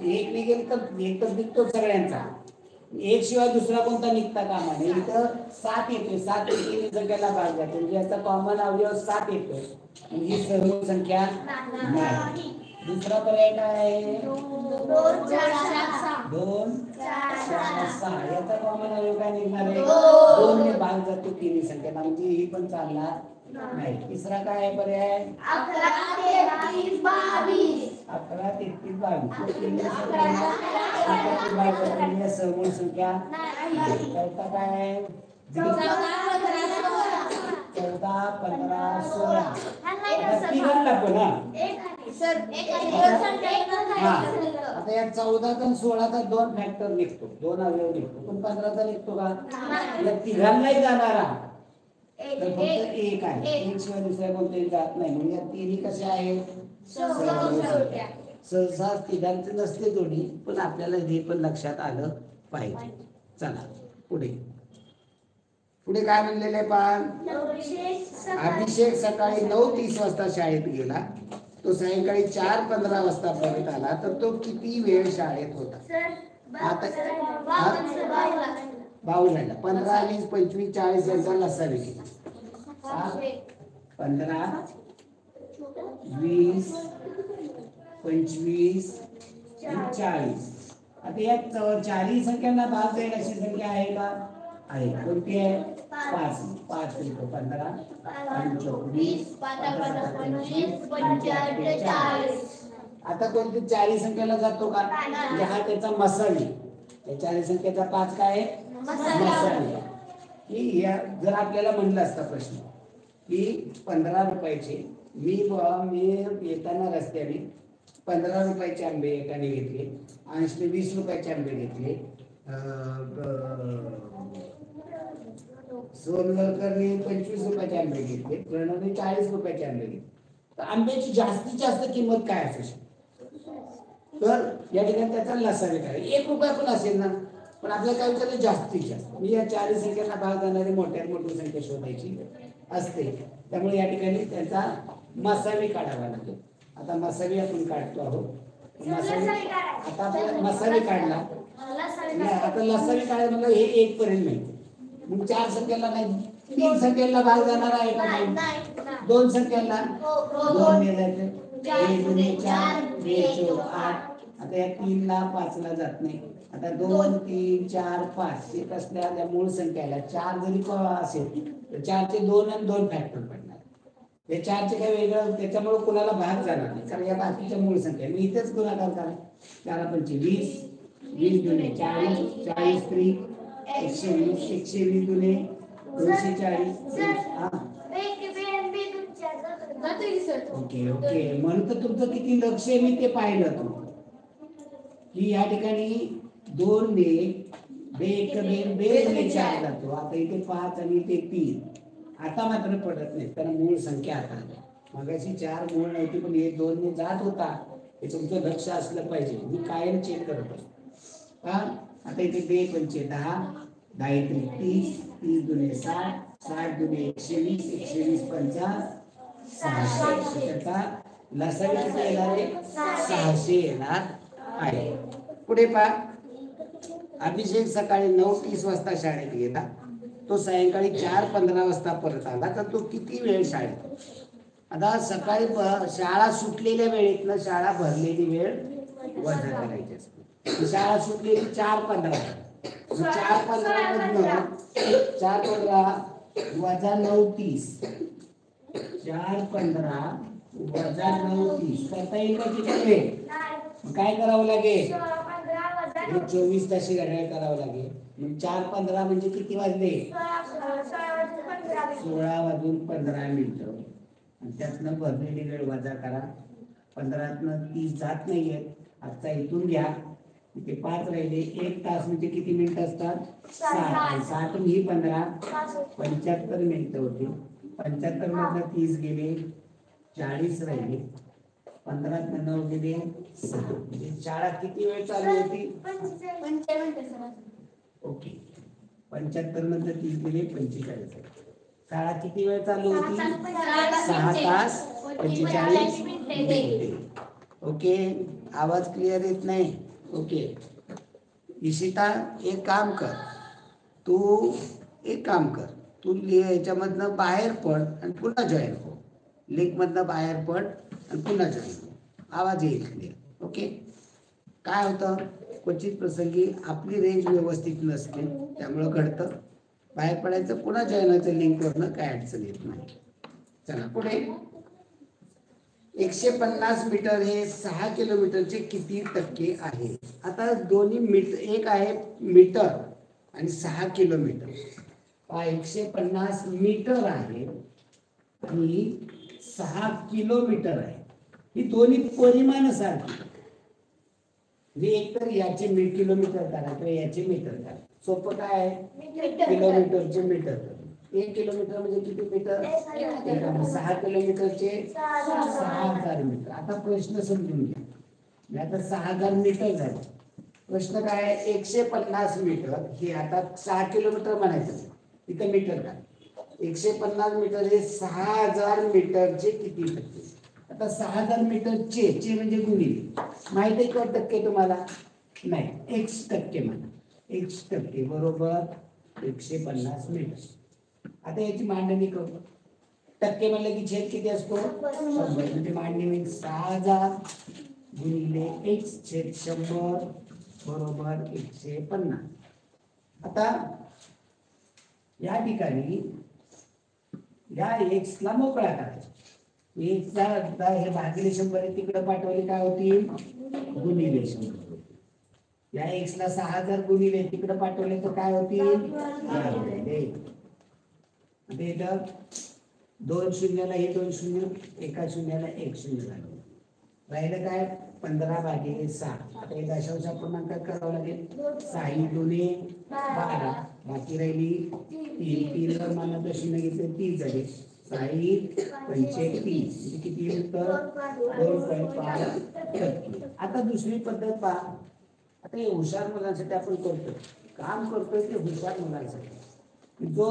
1 निघेल तर एकच निघतो सगळ्यांचा. 1 शिवाय दुसरा कोणता निघता कामा नये. इथं 7 येतोय 7 ने सगळ्याला भाग जातो म्हणजे याचा कॉमन अवयव 7 येतोय. ही सर्व संख्या नाही. दुसरा पर्याय काय आहे 2 4 6. याचा कॉमन अवयव काय निघणार आहे 2 ने भाग जातो तिन्ही संख्याला म्हणजे ही पण चालणार नाही. तिसरा काय आहे पर्याय 11 33 22. 11 33 22 सर्व संख्या. चौथा काय आहे 14, 15, 16 तिघांना पण आता या 14 आणि 16चा 2 फॅक्टर निघतो, 2 अवयव निघतो, पण 15चा निघतो का? या तिघांनाही जाणारा तर फक्त एक आहे, एक शिवाय दुसऱ्या कोणत्याही जात नाही. म्हणजे या तिन्ही कशा आहेत? सहसा तिघांचे नसते जोडी, पण आपल्याला हे पण लक्षात आलं पाहिजे. चला पुढे पुढे काय म्हणलेले पहा. अभिषेक सकाळी 9:30 वाजता शाळेत गेला, तो सायंकाळी 4:15 वाजता परत आला, तर तो किती वेळ शाळेत होता? आता 52 झाला. 15, 20, 25, 40 यांचा लसा वेगळा. 15, 20, 25, 40. आता या चारही संख्यांना भाग जाईल अशी संख्या आहे का? आहे. कोणती आहे? 5. 5 लिहितो. 15, 25, 40. आता कोणती चारही संख्याला जातो का? म्हणजे हा त्याचा मसावी. या चारही संख्येचा 5 काय आहे? मसावी. की या जर आपल्याला म्हणलं असता प्रश्न की 15 रुपयाचे मी येताना रस्त्याने 15 रुपयाचे आंबे एकाने घेतले, अंशने 20 रुपयाचे आंबे घेतले, सोनवलकरने 25 रुपयाचे आंबे घेतले, प्रणवने 40 रुपयाचे आंबे घेतले, तर आंब्याची जास्तीत जास्त किंमत काय असू शकते? तर या ठिकाणी त्याचा लसावे काय 1 रुपया पण असेल ना, पण आपल्याला काय विचारलं? जास्तीत जास्त. मी या 40 संख्यांना भाग जाणारी मोठ्यात मोठी संख्या शोधायची असते, त्यामुळे या ठिकाणी त्याचा मसावी काढावा लागेल. आता मसावी आपण काढतो आहोत. मसावी आता आपल्याला मसावी काढला, आता लसावी काढायला म्हणजे हे 1 पर्यंत मिळते. मग 4 संख्याला नाही, 3 संख्याला भाग जाणार आहे का? नाही. 2 संख्याला 2 ने जायचे, 1 2 4 2 4 8. आता या 3 ला 5 ला जात नाही. आता 2 3 4 5 हे कसल्या त्या मूळ संख्याला 4 जरी असेल तर 4 चे 2 आणि 2 फॅक्टर पडणार. हे 4 चे काही वेगळं त्याच्यामुळे कोणाला भाग जाणार नाही, कारण या बाकीच्या मूळ संख्या मी इथेच गुणाकार करा. 4 पंचे 20, 20 दुने 40, 40 त्रिक 120, 120 दुने 240. ओके ओके, म्हणून तर तुमचं किती लक्ष आहे मी ते पाहिलं तू की या ठिकाणी 2 ने बे 4 जातो. आता इथे 5 आणि इथे 3. आता मात्र पडत नाही, कारण मूळ संख्या आता मगाशी 4 मूळ नव्हती, पण हे 2 ने जात होता. हे तुमचं लक्ष असलं पाहिजे, मी कायम चेक करत असतो. आता इथे 2 पंचे 10, 10 त्रिक 30, 30 दुने 60, 60 दुने 120, 120 पंचा 600. त्याचा लसावी किती येणार आहे? 600 येणार आहे. पुढे पहा. अभिषेक सकाळी 9:30 वाजता शाळेत गेला, तो सायंकाळी 4:15 वाजता परत आला, तर तो किती वेळ शाळेत? आता सकाळी शाळा सुटलेल्या वेळेतनं शाळा भरलेली वेळ वजा करायची असते. शाळा सुटलेली 4:15, 4:15 मधनं 4:15 वजा 9:30, 4:15 वजा 9:30 करता येईल का? किती वेळ काय करावं लागेल? 24 ताशी घड्याळ करावं लागेल. मग 4:15 म्हणजे किती वाजले? 16 वाजून 15 मिनिटं. आणि त्यातनं भरलेली वेळ वजा करा. 15तनं 30 जात नाहीये. आता इथून घ्या, इथे 5 राहिले. 1 तास म्हणजे किती मिनिटं असतात? 60. 60 ही 15 75 मिनिटं होती. 75 मधनं 30 गेले, 40 राहिले. 15तनं 9 गेले 6. म्हणजे शाळा किती वेळ चालू होती? 55. ओके, 75 नंतर 30 गेले 45. शाळा किती वेळ चालू होती? 6 तास 45 मिनिटे. ओके, आवाज क्लिअर येत नाही? ओके इशिता, एक काम कर, तू याच्यामधनं बाहेर पड आणि पुन्हा जॉईन हो. लिंक मधनं बाहेर पड आणि पुन्हा जॉईन हो, आवाज येईल क्लिअर. ओके, काय होतं क्वचित प्रसंगी आपली रेंज व्यवस्थित नसते, त्यामुळं घडतं. बाहेर पडायचं, पुन्हा जॉईन व्हायचं लिंकवरनं, काय अडचण येत नाही. चला पुढे. 150 मीटर हे 6 किलोमीटरचे किती टक्के आहे? आता दोन्ही मीटर, एक आहे मीटर आणि 6 किलोमीटर. 150 मीटर आहे आणि 6 किलोमीटर आहे. ही दोन्ही परिमाण सारखी. म्हणजे एक तर याचे किलोमीटर करा किंवा याचे मीटर करा. सोपं काय आहे? किलोमीटरचे मीटर. 1 किलोमीटर म्हणजे किती मीटर? 6 किलोमीटरचे 6000 मीटर. आता प्रश्न समजून घ्या. आता 6000 मीटर झाले. प्रश्न काय आहे? 150 मीटर हे आता 6 किलोमीटर म्हणायचं, इथं मीटर का? 150 मीटर हे 6000 मीटरचे किती टक्के? आता 6000 मीटरचे चे म्हणजे गुणिले. माहिती आहे का टक्के तुम्हाला? नाही, x टक्के म्हणा. x टक्के बरोबर 150 मीटर. आता याची मांडणी करू. टक्के म्हणलं की छेद किती असतो? 100. म्हणजे मांडणी होईल 6000 गुणिले x छेद 100 बरोबर 150. आता या ठिकाणी या x ला मोकळा करायचा. x ला हे भागिले 100 तिकडे पाठवले काय होतील? गुणिले 100. या x ला 6000 गुणिले तिकडे पाठवले तर काय होतील? आता इथं 2 शून्याला हे 2 शून्य, एका शून्याला 1 शून्य झालं. राहिलं काय? 15/6. आता हे दशांश अपूर्णांकात करावं लागेल. 6 दुने 12, बाकी राहिली 3 वर मानाचं शून्य घेतलं 30 झाले. 6 पंचे 30 म्हणजे किती उत्तर? 2.5. आता दुसरी पद्धत पहा. आता हे हुशार मुलांसाठी आपण करतोय, काम करतोय ते हुशार मुलांसाठी. जो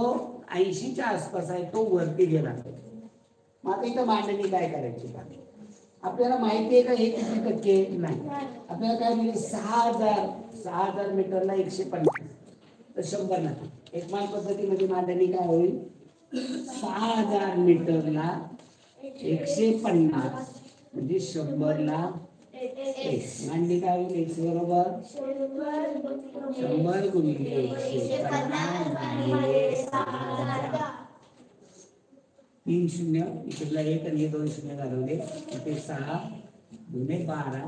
80च्या आसपास आहे तो वरती गेला. मग आता इथं मांडणी काय करायची? आपल्याला माहिती आहे का हे किती टक्के? नाही. आपल्याला काय म्हणजे 6000 मीटरला 150 तर 100 नाही. एकमान पद्धतीमध्ये मांडणी काय होईल? 6000 मीटरला 150 म्हणजे 100 ला x. मांडणी काय होईल? x बरोबर 100 गुणिले 150. 3 शून्य इकडला 1 आणि 2 शून्य घालवले. इथे 6 दुने 12,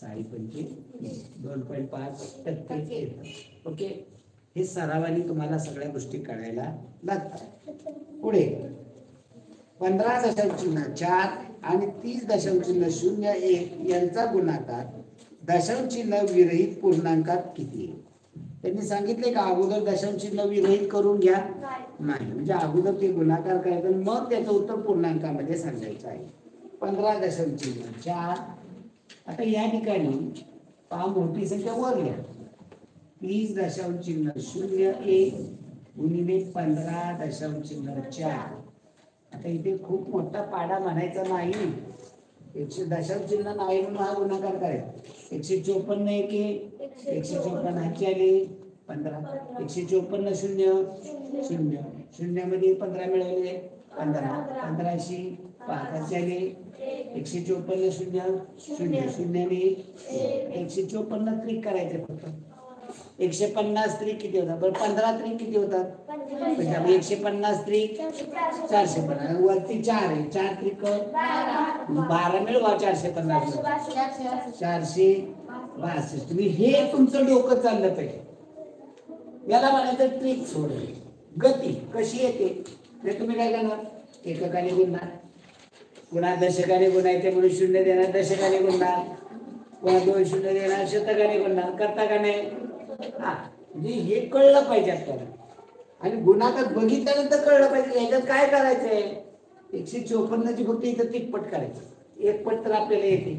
6 पंचे 2.5%. ओके, हे सरावाने तुम्हाला सगळ्या गोष्टी कळायला लागतात. पुढे 15.4 आणि 30.01 यांचा गुणाकार दशांश चिन्ह विरहित पूर्णांकात किती? त्यांनी सांगितले का अगोदर दशांश चिन्ह विरहित करून घ्या? नाही. म्हणजे अगोदर ते गुणाकार करायचं मग त्याचं उत्तर पूर्णांकामध्ये सांगायचं आहे. 15.4. आता या ठिकाणी पहा मोठी संख्या वर घ्या. 30.01 गुणिले 15.4. आता इथे खूप मोठा पाडा म्हणायचा नाही. 100 दशांश चिन्ह नाही म्हणून हा गुणाकार करायचा. 154 एके 154 हातचे आले 15. 154 शून्य शून्य शून्यामध्ये 15 मिळवले 15. 15शी 5 आले 154 शून्य शून्य शून्याने 154 त्रिक करायचे फक्त. 150 त्रिक किती होतात? बरं 15 त्रिक किती होतात? 150 त्रिक 450. वरती 4 आहे. 4 त्रिक 12 मिळवा 450 462. तुम्ही हे तुमचं डोकं चाललं पाहिजे. याला म्हणायचं ट्रिक सोडले. गती कशी येते ते तुम्ही काय करणार? एककाने गुणणार, पुन्हा दशकाने गुणायचे म्हणून शून्य देणार, दशकाने गुणणार, पुन्हा 2 शून्य देणार, शतकाने गुणणार. करता का नाही? हा, म्हणजे हे कळलं पाहिजे आपल्याला. आणि गुणाकार बघितल्यानंतर कळलं पाहिजे ह्याच्यात काय करायचंय. 154ची फक्त इथं तिप्पट करायचं. एक पट तर आपल्याला येते.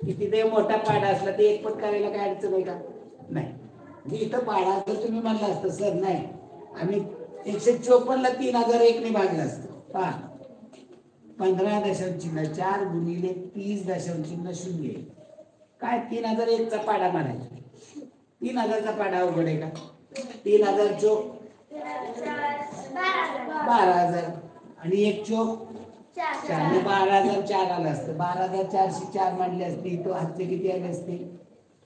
किती ते मोठा पाडा असला ते एक पट करायला काय अडचण आहे का? नाही. म्हणजे इथं पाडा जर तुम्ही म्हणला असतं सर नाही आम्ही 154ला 3001 ने भागलं असतं. पहा 15.4 गुणिले 30.0 काय 3001 चा पाडा म्हणायचा. 3000 चा पाडा अवघड आहे का? 3000 चोक 12,000 आणि 1 चोक 4. 12,004 आलं असतं. 12,404 मांडले असते. तो हातचे किती आले असते?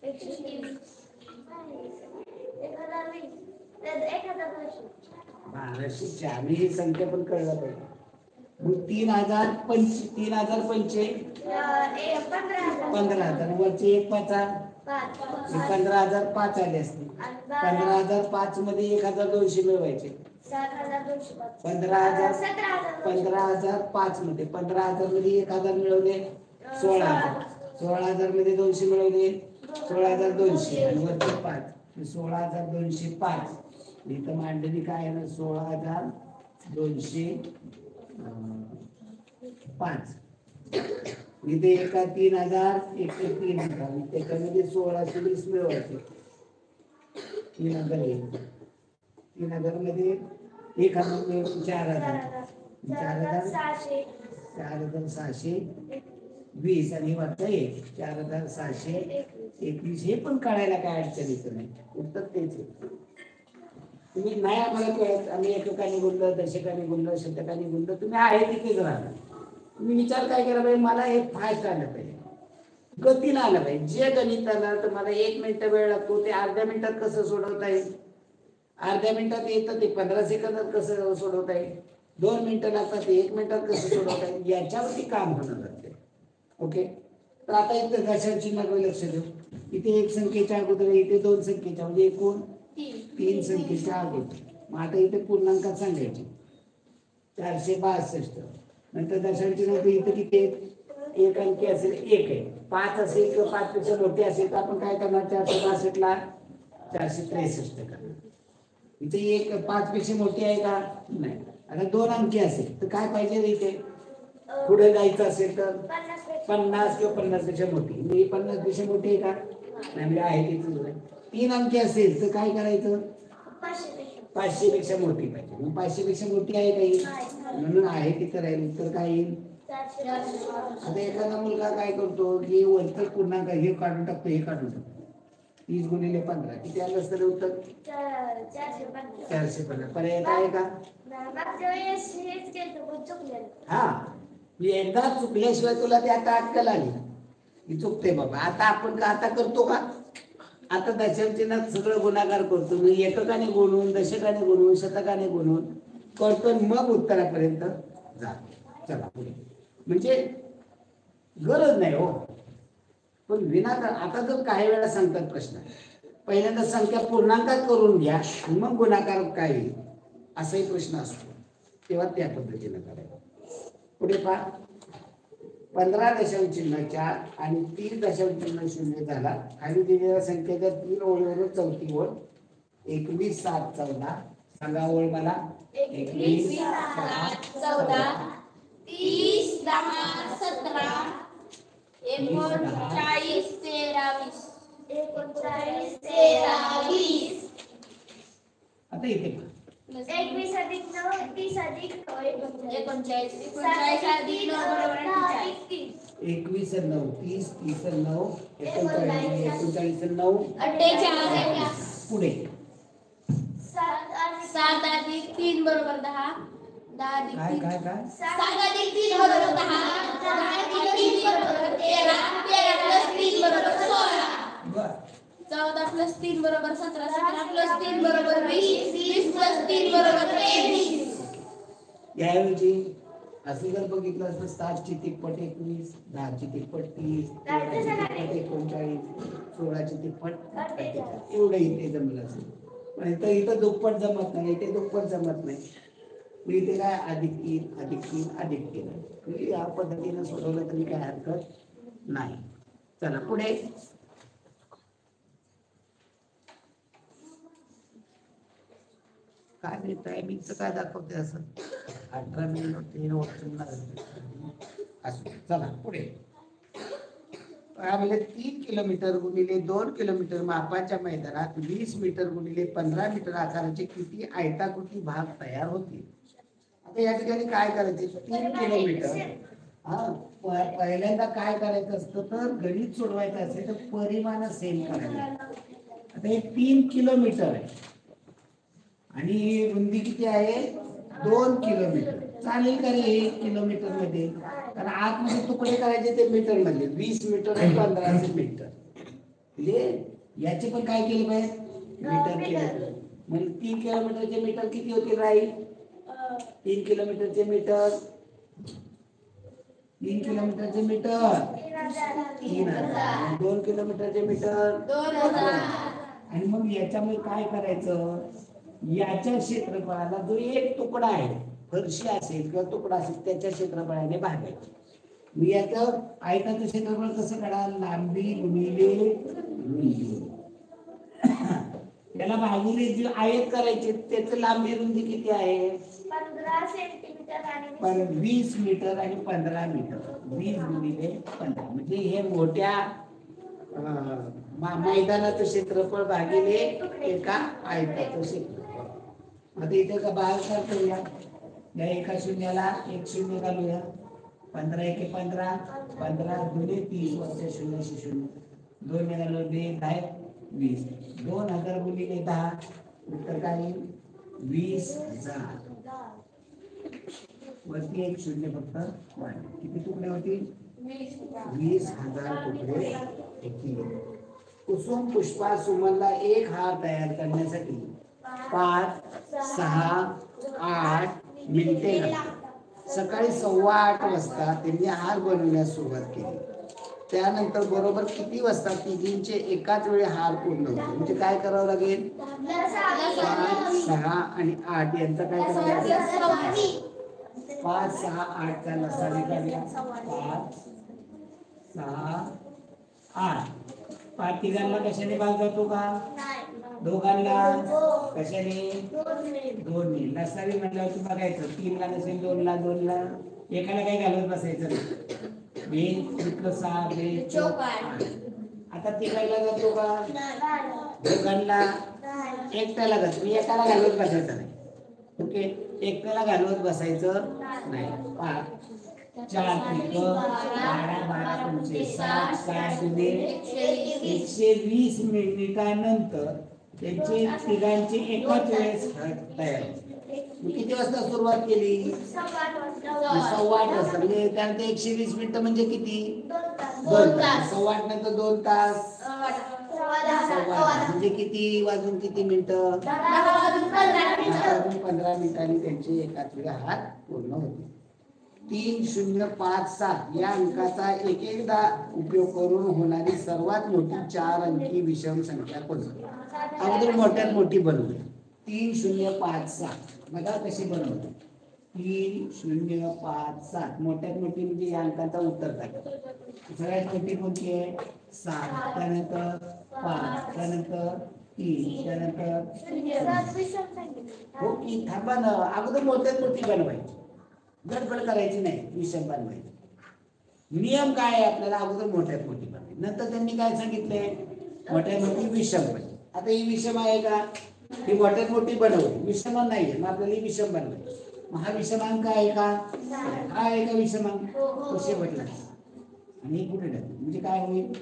1204. ही संख्या पण कळलं पाहिजे. मग 3000 पंचे 15,000 वरचे 1 पाचा 15,005 आले असते. 15,005 मध्ये 1,200 मिळवायचे. 15,005 मध्ये 15,000 मध्ये 1,000 मिळवले 16,000. 16,000 मध्ये 200 मिळवले 16,200 आणि वरती 5 16,205. इथं मांडणी काय आहे ना 16,205. इथे एका 3,000 एक 3,000 त्याच्यामध्ये 1620 मिळवायचे 3,000 3,000 मध्ये 1,000 मिळवून 4,000 4,620 आणि वरचा 4,621. हे पण कळायला काय अडचणीचं नाही, उत्तर तेच आहे. तुम्ही नाही आम्हाला कळत, आम्ही एककाने बोललो दशकाने बोललो शतकाने बोललो, तुम्ही आहे तिथेच राहणार. तुम्ही विचार काय केला पाहिजे, मला हे फास्ट आलं पाहिजे, गतीनं आलं पाहिजे. जे गणित आलं तर मला 1 मिनिट वेळ लागतो ते अर्ध्या मिनिटात कसं सोडवता येईल, अर्ध्या मिनिटात येतं ते 15 सेकंदात कसं सोडवता येईल, 2 मिनिटं लागतात ते 1 मिनिटात कसं सोडवता येईल, याच्यावरती काम होणं लागते. ओके, तर आता इथे दशांचिन्हाकडे लक्ष देऊ. इथे 1 संख्येच्या अगोदर, इथे 2 संख्येच्या, म्हणजे एकूण 3 संख्येच्या अगोदर. मग आता इथे पूर्णांकात सांगायचे 462. नंतर दशांचिन्ह इथे किती आहेत, 1 अंकी असेल 1 आहे, 5 असेल किंवा 5 पेक्षा मोठे असेल तर आपण काय करणार, 462ला 463 करणार. इथे 1 5 पेक्षा मोठी आहे का, नाही. आता 2 अंकी असेल तर काय पाहिजे, इथे पुढे जायचं असेल तर 50 किंवा 50 पेक्षा मोठी. ही 50 पेक्षा मोठी आहे का, नाही आहे तिथे. 3 अंकी असेल तर काय करायचं, 500 पेक्षा मोठी पाहिजे. मग 500 पेक्षा मोठी आहे काही, म्हणून आहे तिथं राहील. उत्तर काय येईल. आता एखादा मुलगा काय करतो की वरती पूर्णांक हे काढून टाकतो, हे काढून टाकतो. 30 गुणिले 15 किती आलं असतं उत्तर, 415. पर्याय काय का, हा एकदा चुकल्याशिवाय तुला ते आता अक्कल आली की चुकते बाबा. आता आपण का आता करतो का, आता दशांचिन्हात सगळं गुणाकार करतो. मी एककाने गुणून, दशकाने गुणून, शतकाने गुणून करतो, मग उत्तरापर्यंत जा. चला पुढे, म्हणजे गरज नाही हो, पण विनाकारण. आता जर काही वेळा सांगतात प्रश्न, पहिल्यांदा संख्या पूर्णांकात करून घ्या आणि मग गुणाकार काय येईल असाही प्रश्न असतो, तेव्हा त्या पद्धतीनं करायचं. पुढे पहा, 15 दशांशचिन्ह 4 आणि 3 दशांशचिन्ह 0 झाला. खाली दिलेल्या संख्येच्या 3 ओळीवरून चौथी ओळ 21 7 14. सांगा ओळ मला, 21 7 14 30 10 17 39 23 आता इथे 21 अधिक 9 30 अधिक 39 39 अधिक 9 बरोबर 30. 21 9 30 30 9 39 9 48. पुढे 7 अधिक 3 बरोबर 10. 10 अधिक 3 काय 7 अधिक 3 बरोबर 10. 10 अधिक 3 बरोबर 13. 13 प्लस 3 बरोबर 16. 14 प्लस 3 बरोबर 17. 17 प्लस 3 बरोबर 20. 20 प्लस 3 बरोबर 23. याऐवजी असं जर बघितलं असतं 7 ची तिप्पट 21, 10 ची तिप्पट 30, 13 ची तिप्पट 39, 16 ची तिप्पट 48. एवढं इथे जमलं असेल. पण इथं दुप्पट जमत नाही, इथे दुप्पट जमत नाही. इथे काय अधिक 3 अधिक 3 अधिक 3. या पद्धतीनं सोडवलं तरी काय हरकत नाही. चला पुढे, काय नाही टायमिंगचं काय दाखवते असं 18 मिनिट 3 वाजून असं. चला पुढे, म्हणजे 3 किलोमीटर गुणिले 2 किलोमीटर मापाच्या मैदानात 20 मीटर गुणिले 15 मीटर आकाराचे किती आयताकृती भाग तयार होतील. आता या ठिकाणी काय करायचे, 3 किलोमीटर. हा पहिल्यांदा काय करायचं असतं, तर गणित सोडवायचं असेल तर परिमाण सेम करायला. आता हे 3 किलोमीटर आहे आणि रुंदी किती आहे, 2 किलोमीटर. चालेल का रे 1 किलोमीटर मध्ये, कारण आतमध्ये तुकडे करायचे ते मीटर मध्ये. 20 मीटर आणि 15 मीटर, म्हणजे याचे पण काय केले पाहिजे, मीटर केले. म्हणजे 3 किलोमीटरचे मीटर किती होतील राहील, 3 किलोमीटरचे मीटर, 3 किलोमीटरचे मीटर 3000, 2 किलोमीटरचे मीटर 2000. आणि मग याच्यामुळे काय करायचं, याच्या क्षेत्रफळाला जो एक तुकडा आहे, फरशी असेल किंवा तुकडा असेल, त्याच्या क्षेत्रफळाने भागायचे. मी याचं आयताचं क्षेत्रफळ कसं काढा? लांबी गुणिले रुंदी. त्याला भागिले जे आयत करायचे त्याचं लांबी रुंदी किती आहे? 15 सेंटीमीटर आणि 20 मीटर आणि 15 मीटर. 20 गुणिले 15 म्हणजे हे मोठ्या मैदानाचं क्षेत्रफळ भागिले एका आयताचं क्षेत्रफळ. आता इथे का बाहेर करूया, या एका शून्याला एक शून्य घालूया. 15 एके 15, 15 दुने 30 वरच्या शून्याशी शून्य, 2 घालू दे 10 20. 2000 गुणिले 10 उत्तर काय येईल? 20,000. वरती एक शून्य फक्त वाढले. किती तुकडे होतील? 20,000 तुकडे होतील. कुसुम पुष्पा सुमनला एक हार तयार करण्यासाठी 5, 6, 8 मिनिटे लागतात. सकाळी 8:15 वाजता त्यांनी हार बनवण्यास सुरुवात केली. त्यानंतर बरोबर किती वाजता तिघींचे एकाच वेळी हार पूर्ण होते? म्हणजे काय करावं लागेल? 5, 6 आणि 8 यांचा काय करावं लागेल? 5, 6, 8 चा लसा निघाला. 5, 6, 8. 5 तिघांना कशाने भाग जातो का? दोघांना कशाने? 2 ने. लसावी म्हणल्यावर तू बघायचं 3 ला नसेल 2 ला, 2 ला एकाला काय घालत बसायचं? 6, 8. आता तिघांना जातो का? दोघांना एकट्याला जातो. एकाला घालवत बसायचं नाही. ओके, एकट्याला घालवत बसायचं नाही. 4 त्रिक 12, 12 पंचे 60, 60 गुणे 120 मिनिटानंतर त्यांचे तिघांचे एकाच वेळेस तयार. किती वाजता सुरुवात केली? 8:15 वाजता. म्हणजे त्यानंतर 120 मिनिटं म्हणजे किती? 2 तास. 8:15 नंतर 2 तास 8:15 म्हणजे किती वाजून किती मिनिटं? 10:15 मिनिटांनी त्यांचे एकाच वेळी हार पूर्ण होते. 3057 या अंकाचा एकदा उपयोग करून होणारी सर्वात मोठी 4 अंकी विषम संख्या कोणती? अगोदर मोठ्यात मोठी बनवूया. 3057 बघा कशी बनवतो. 3057 मोठ्यात मोठी म्हणजे या अंकाचा उत्तर टाका. सगळ्यात मोठी कोणती आहे? 7, त्यानंतर 5, त्यानंतर 3, त्यानंतर हो की थांबा ना, अगोदर मोठ्यात मोठी बनवायची, गडबड करायची नाही. विषम बनवायची. नियम काय आहे आपल्याला? अगोदर मोठ्यात मोठी बनवायची. नंतर त्यांनी काय सांगितलंय? मोठ्यात मोठी विषम बनवायची. आता ही विषम आहे का? ही मोठ्यात मोठी बनवली, विषम नाहीये, मग आपल्याला ही विषम बनवायची. मग हा विषमांक आहे का? हा आहे का विषमांक? तो शेवटला. आणि कुठे टाकू म्हणजे काय होईल?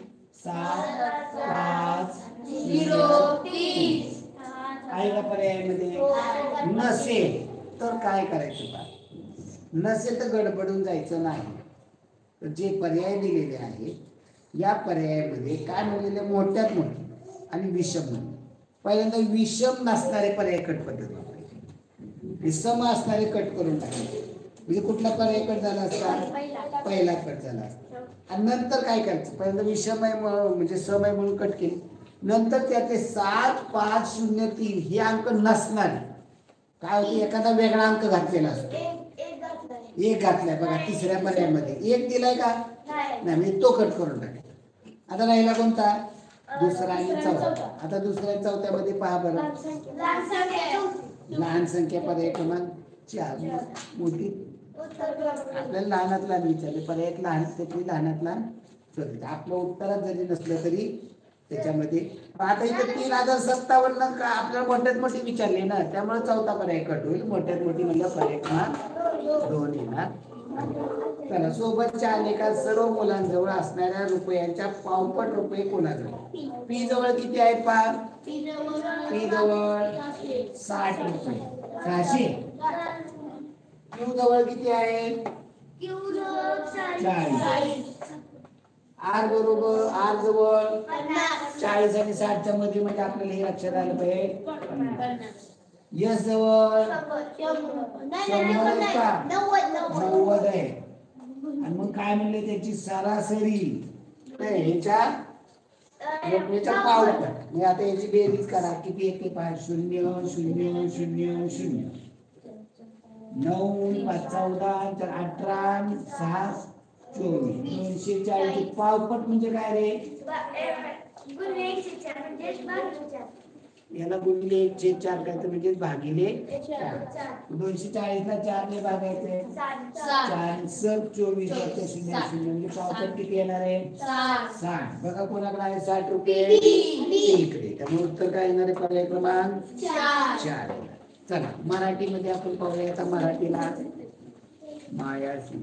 7, 5, 0, 30 आहे का पर्यायामध्ये? नसेल तर काय करायचं का? नसेल तर गडबडून जायचं नाही. तर जे पर्याय दिलेले आहे या पर्यायामध्ये काय म्हणलेले? मोठ्यात मोठी आणि विषम. पहिल्यांदा विषम नसणारे पर्याय कट पद्धत वापरायची. विषम असणारे कट करून टाकायचे. म्हणजे कुठला पर्याय कट झाला असता? पहिला कट झाला असता. आणि नंतर काय करायचं? पहिल्यांदा विषम आहे म्हणजे सम आहे म्हणून कट केली. नंतर त्याचे 7, 5, 0, 3 हे अंक नसणारे काय होते? एखादा वेगळा अंक घातलेला असतो. एक घातलाय बघा तिसऱ्या पर्यायामध्ये. एक दिलाय का? नाही, म्हणजे तो कट करून टाकायचा. आता राहिला कोणता? दुसरा आणि चौथा. आता दुसऱ्या आणि चौथ्यामध्ये पहा बरं. लहान संख्या पर्याय क्रमांक 4. मोठी आपल्याला लहानात लहान विचारले, पर्याय लहान त्यातली लहानात लहान शोधायचं. आपलं उत्तरात जरी नसलं तरी त्याच्यामध्ये. आता इथे 3057 का आपल्याला मोठ्यात मोठी विचारली ना, त्यामुळे चौथा पर्याय कट होईल. मोठ्यात मोठी म्हणजे पर्याय क्रमांक 2 येणार. चला, सोबतच्या आलेखात सर्व मुलांजवळ असणाऱ्या रुपयांच्या पावपट रुपये कोणाजवळ? पी जवळ किती आहेत पहा? पी जवळ 60 रुपये. 600. क्यू जवळ किती आहेत? 40. आर बरोबर आर जवळ 40 आणि 60 मध्ये म्हणजे आपल्याला हे लक्षात आलं पाहिजे. यस जवळ 100 का? 90 आहे. आणि मग काय म्हणले? त्याची सरासरी ह्याच्या लोटणीच्या पावपट. म्हणजे आता याची बेरीज करा, किती येते पहा. 0 0 0 0. 9 5 14 तर 18 6 24. 240 पावपट म्हणजे काय रे? याला गुणिले 1/4 काय तर म्हणजे भागिले 4. 240 ला 4 ने भागायचे 4 सर 24 वरती 0 0 म्हणजे पावपट किती येणार आहे? 60. बघा कोणाकडे आहे 60 रुपये? इकडे. त्यामुळे उत्तर काय येणार आहे? पर्याय क्रमांक 4. चला मराठीमध्ये आपण पाहूया. आता मराठीला मायासी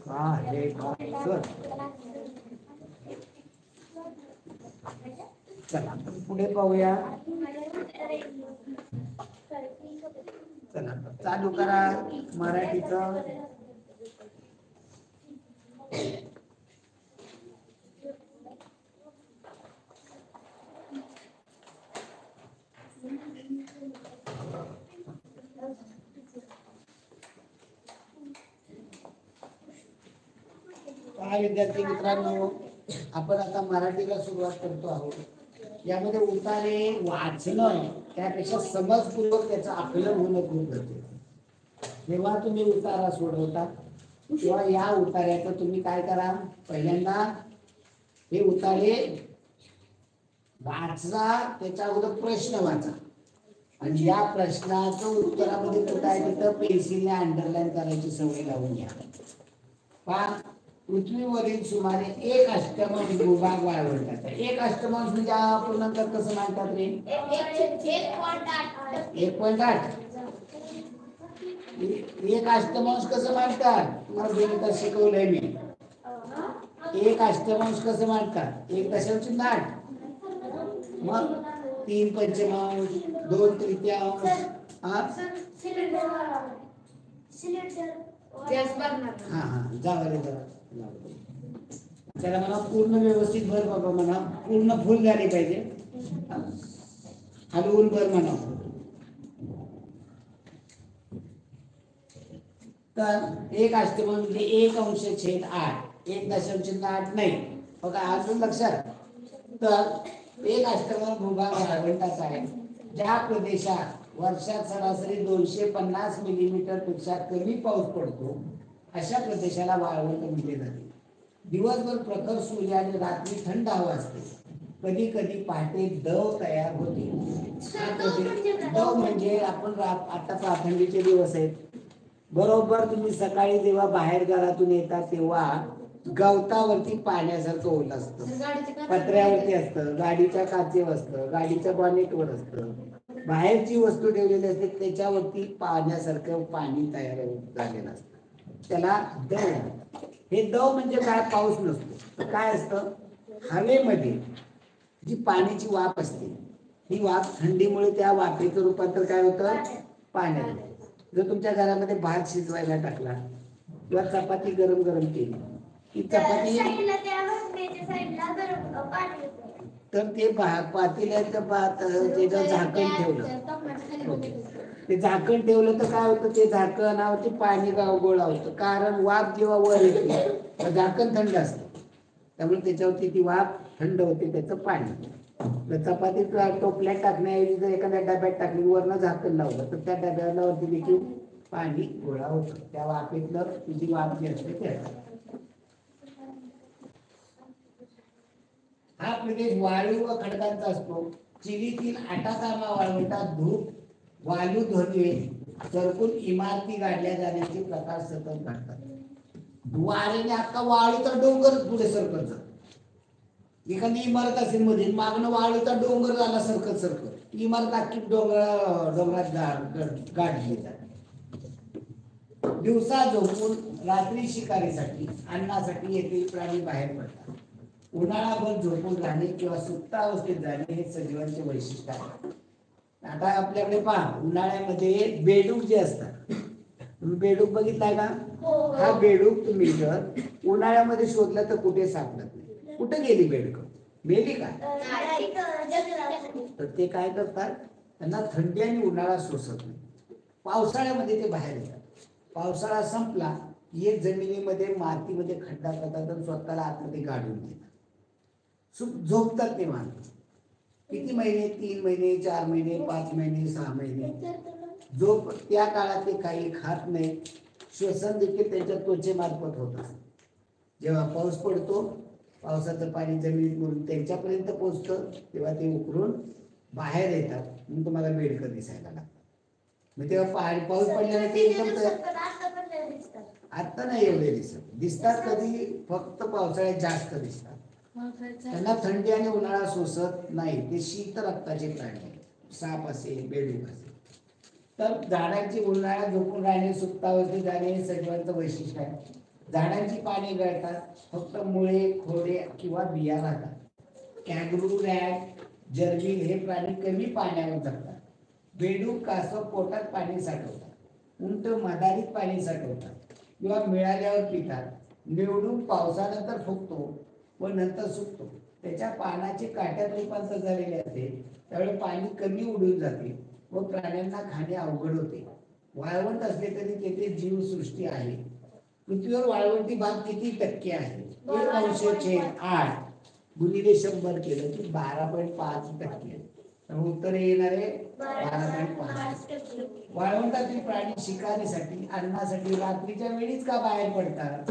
का हे का सर. चला आपण पुढे पाहूया. चला चालू करा मराठीचं. विद्यार्थी मित्रांनो, आपण आता मराठीला सुरुवात करतो आहोत. यामध्ये उतारे वाचणं त्यापेक्षा समजपूर्वक त्याचं आकलन होणं खूप गरजेचं. जेव्हा तुम्ही उतारा सोडवता तेव्हा या उतार्याचं तुम्ही काय करा, पहिल्यांदा हे उतारे वाचा, त्याच्या अगोदर प्रश्न वाचा आणि या प्रश्नाचं उत्तरामध्ये कुठं आहे तिथं पेन्सिलने अंडरलाईन करायची सवय लावून घ्या. पहा, पृथ्वीवरील सुमारे 1 अष्टमांश भूभाग वाळवंटाचा. 1 अष्टमांश म्हणजे पूर्णांकात कसं मांडतात रे? 1.8. 1 अष्टमांश कसं मांडतात? तुम्हाला गणितात शिकवलंय मी. 1 अष्टमांश कसं मांडतात? 1.8. मग 3 पंचमांश, 2 तृतीयांश. त्याला मला पूर्ण व्यवस्थित भर बाबा म्हणा, पूर्ण फुल झाली पाहिजे. हलवून भर म्हणा. तर 1 अष्टमांश म्हणजे 1/8. 1.8 नाही बघा, अजून लक्षात. तर 1 अष्टमांश भूभाग वाळवंटाचा आहे. ज्या प्रदेशात वर्षात सरासरी 250 मिलीमीटर पेक्षा कमी पाऊस पडतो अशा प्रदेशाला वाळवंट म्हटले जाते. दिवसभर प्रखर सूर्य आणि रात्री थंड हवा असते. कधी कधी पहाटे दव तयार होते. दव म्हणजे आपण आता थंडीचे दिवस आहेत, बरोबर तुम्ही सकाळी जेव्हा बाहेर घरातून येतात तेव्हा गवतावरती पाण्यासारखं होत असतं, पत्र्यावरती असतं, गाडीच्या काचेवर असतं, गाडीच्या बॉनेटवर असतं, बाहेरची वस्तू ठेवलेली असते त्याच्यावरती पाण्यासारखं पाणी तयार झालेलं असतं. त्याला दव. हे दव म्हणजे काय? पाऊस नसतो. काय असतं? हवेमध्ये जी पाण्याची वाफ असते, ही वाफ थंडीमुळे त्या वाफेचं रूपांतर काय होतं? पाण्यात. जर तुमच्या घरामध्ये भात शिजवायला टाकला किंवा चपाती गरम गरम केली, ती चपाती तर ते पातेल्याचं त्याचं झाकण ठेवलं, ते झाकण ठेवलं तर काय होतं? ते झाकणावरती पाणी गोळा होतं. कारण वाफ जेव्हा वर येते झाकण थंड असतं, त्यामुळे त्याच्यावरती ती वाफ थंड होते, त्याचं पाणी. चपाती टोपल्यात टाकण्याऐवजी जर एखाद्या डब्यात टाकली, वरनं झाकण लावलं तर त्या डब्यावरती देखील पाणी गोळा होतं. त्या वाफेतलं तुझी वाफ जी असते ते. हा प्रदेश वाळू व खडकांचा असतो. चिलीतील आटाकामा वाळवंटात धूप, वालू धनवे सरकून इमारती गाडल्या जाण्याचे प्रकार सतत घडतात. वाऱ्याने अख्खा वाळूचा डोंगर पुढे सरकत जातो. एखादी इमारत असेल मध्ये, मागणं वाळूचा डोंगर झाला सरकत सरकत, इमारत अख्खी डोंगरात गाडली जाते. दिवसा झोपून रात्री शिकारीसाठी, अन्नासाठी येथील प्राणी बाहेर पडतात. उन्हाळाभर झोपून राहणे किंवा सुप्तावस्थेत जाणे हे सजीवांचे वैशिष्ट्य आहे. आता आपल्याकडे पहा, उन्हाळ्यामध्ये बेडूक जे असतात, तुम्ही बेडूक बघितलाय का? हा बेडूक तुम्ही जर उन्हाळ्यामध्ये शोधला तर कुठे सापडत नाही. कुठे गेली बेडूक? मेली का? तर ते काय करतात, त्यांना थंडी आणि उन्हाळा सोसत नाही. पावसाळ्यामध्ये ते बाहेर येतात. पावसाळा संपला हे जमिनीमध्ये मातीमध्ये खड्डा करतात आणि स्वतःला आतमध्ये गाडून घेतात. झोपतात ते माणसं. किती महिने? 3 महिने, 4 महिने, 5 महिने, 6 महिने झोप. त्या काळात ते काही खात नाही. श्वसन देखील त्यांच्या त्वचेमार्फत होत असतं. जेव्हा पाऊस पडतो, पावसाचं पाणी जमिनीत मुरून त्यांच्यापर्यंत पोचतं, तेव्हा ते उकरून बाहेर येतात. मग तुम्हाला बेडकं दिसायला लागतात. मग तेव्हा पाऊस पडल्याने ते एकदम आता नाही एवढे दिसतात. कधी? फक्त पावसाळ्यात जास्त दिसतात. त्यांना थंडी आणि उन्हाळा सोसत नाही. ते शीत रक्ताचे प्राणी, साप असेल, बेडूक असेल. तर झाडांची उन्हाळ्यात झोपून राहणे, सुप्तावस्थेत जाणे हे सजीवांचं वैशिष्ट्य आहे. झाडांची पाने गळतात, फक्त मुळे, खोडे किंवा बिया राहतात. कॅंगरू, रॅट, जर्विल हे प्राणी कमी पाण्यावर जगतात. बेडूक, कासव पोटात पाणी साठवतात. उंट मधारीत पाणी साठवतात किंवा मिळाल्यावर पितात. निवडून पावसानंतर फुगतो व नंतर सुकतो. त्याच्या पानाचे काट्यात रूपांतर झालेले असते, त्यावेळी पाणी कमी उडून जाते व प्राण्यांना खाणे अवघड होते. वाळवंट असले तरी तेथे जीवसृष्टी आहे. पृथ्वीवर वाळवंटी भाग किती टक्के आहे? 1/8 गुणिले 100 केलं की 12.5%. उत्तर येणार आहे 12.5. वाळवंटातील प्राणी शिकारीसाठी, अन्नासाठी रात्रीच्या वेळीच का बाहेर पडतात?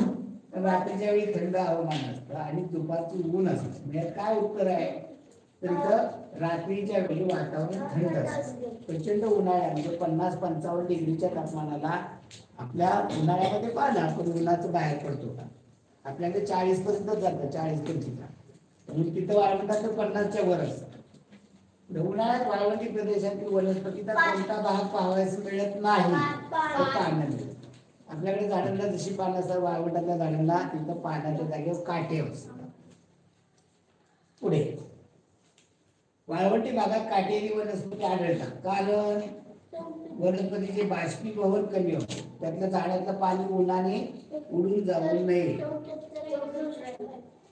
तर रात्रीच्या वेळी थंड हवामान असतं आणि दुपारची ऊन असतं. म्हणजे काय उत्तर आहे? तर इथं रात्रीच्या वेळी वातावरण थंड असतं. प्रचंड उन्हाळ्यामध्ये 50-55 डिग्रीच्या तापमानाला आपल्या उन्हाळ्यामध्ये पाहिलं आपण उन्हाचं बाहेर पडतो का? आपल्याकडे 40 पर्यंत जातं, 40-45. म्हणून तिथं वाळवंटात 50च्या वर असतं. उन्हाळ्यात वाळवंटी प्रदेशातील वनस्पतीचा कोणता भाग पाहावयास मिळत नाही? पानं. आपल्याकडे झाडांना जशी पानं असतात, वाळवंटातल्या झाडांना तिथं पानाच्या जागेवर काटे असतात. पुढे वाळवंटी भागात काटेरी वनस्पती आढळतात, कारण वनस्पतीचे बाष्पीभवन कमी होते. त्यातल्या झाडातलं पाणी उन्हाने उडून जाऊ नये.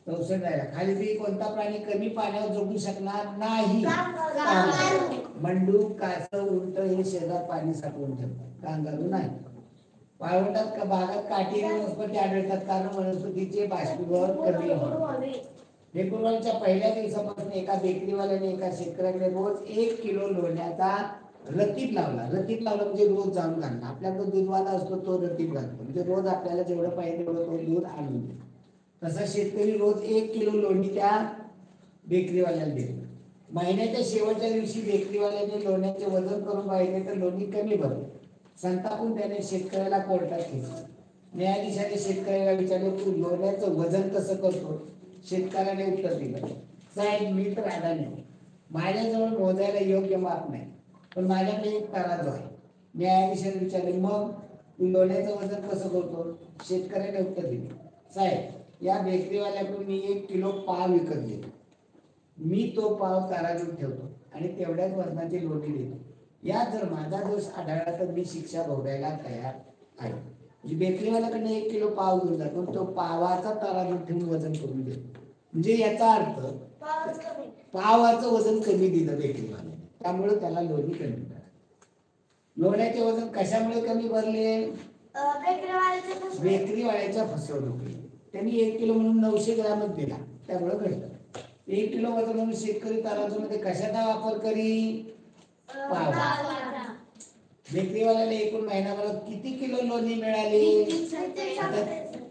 राहिला. खाली बी कोणता प्राणी कमी पाण्यावर जगू शकणार नाही? मंडूक, कासव, उंट हे शरीरात पाणी साठवून ठेवतात, कांगारू नाही. वाळवंटात भागात काटेरी वनस्पती आढळतात, कारण वनस्पतीचे बाष्पीभवन कमी होते. फेब्रुवारीच्या पहिल्या दिवसापासून एका बेकरीवाल्याने एका शेतकऱ्याकडे रोज 1 किलो लोण्याचा रतीब लावला. रतीब लावला म्हणजे रोज जाऊन घालणं. आपल्याकडे दूधवाला असतो तो रतीब घालतो, म्हणजे रोज आपल्याला जेवढं पाहिजे तेवढं तो दूध आणून देतो. तसा शेतकरी रोज 1 किलो लोणी त्या बेकरीवाल्याला देतो. महिन्याच्या शेवटच्या दिवशी बेकरीवाल्याने लोण्याचे वजन करून पाहिले तर लोणी कमी भरले. संतापून त्याने शेतकऱ्याला कोर्टात घेतलं. न्यायाधीशाने शेतकऱ्याला विचारले, तू लोण्याचं वजन कसं करतो? शेतकऱ्याने उत्तर दिलं, साहेब मी तर अडाणी, माझ्याजवळ मोजायला योग्य माप नाही, पण माझ्याकडे एक तराजू आहे. न्यायाधीशाने विचारले, मग तू लोण्याचं वजन कसं करतो? शेतकऱ्याने उत्तर दिले, साहेब या बेकरीवाल्याकडून मी 1 किलो पाव विकत घेतो. मी तो पाव तराजूत ठेवतो आणि तेवढ्याच वजनाची लोणी देतो. या जर माझा दोष आढळला तर मी शिक्षा भोगायला तयार आहे. बेकरीवाल्याकडे 1 किलो पाव घेऊन जातो, तो पावाचा तराजू ठेवून वजन करून देतो. म्हणजे याचा अर्थ पावाचं वजन कमी दिलं बेकरीवाल्याने, त्यामुळे त्याला लोणी कमी मिळाली. लोण्याचे वजन कशामुळे कमी भरले? बेकरीवाल्याच्या फसवणुकीने. त्यांनी 1 किलो म्हणून 900 ग्रॅमच दिला, त्यामुळे घडलं. 1 किलो वजन म्हणून शेतकरी तराजू मध्ये कशाचा वापर करी? पावा. बेकरीवाल्याला एकूण महिनाभरात किती किलो लोणी मिळाली?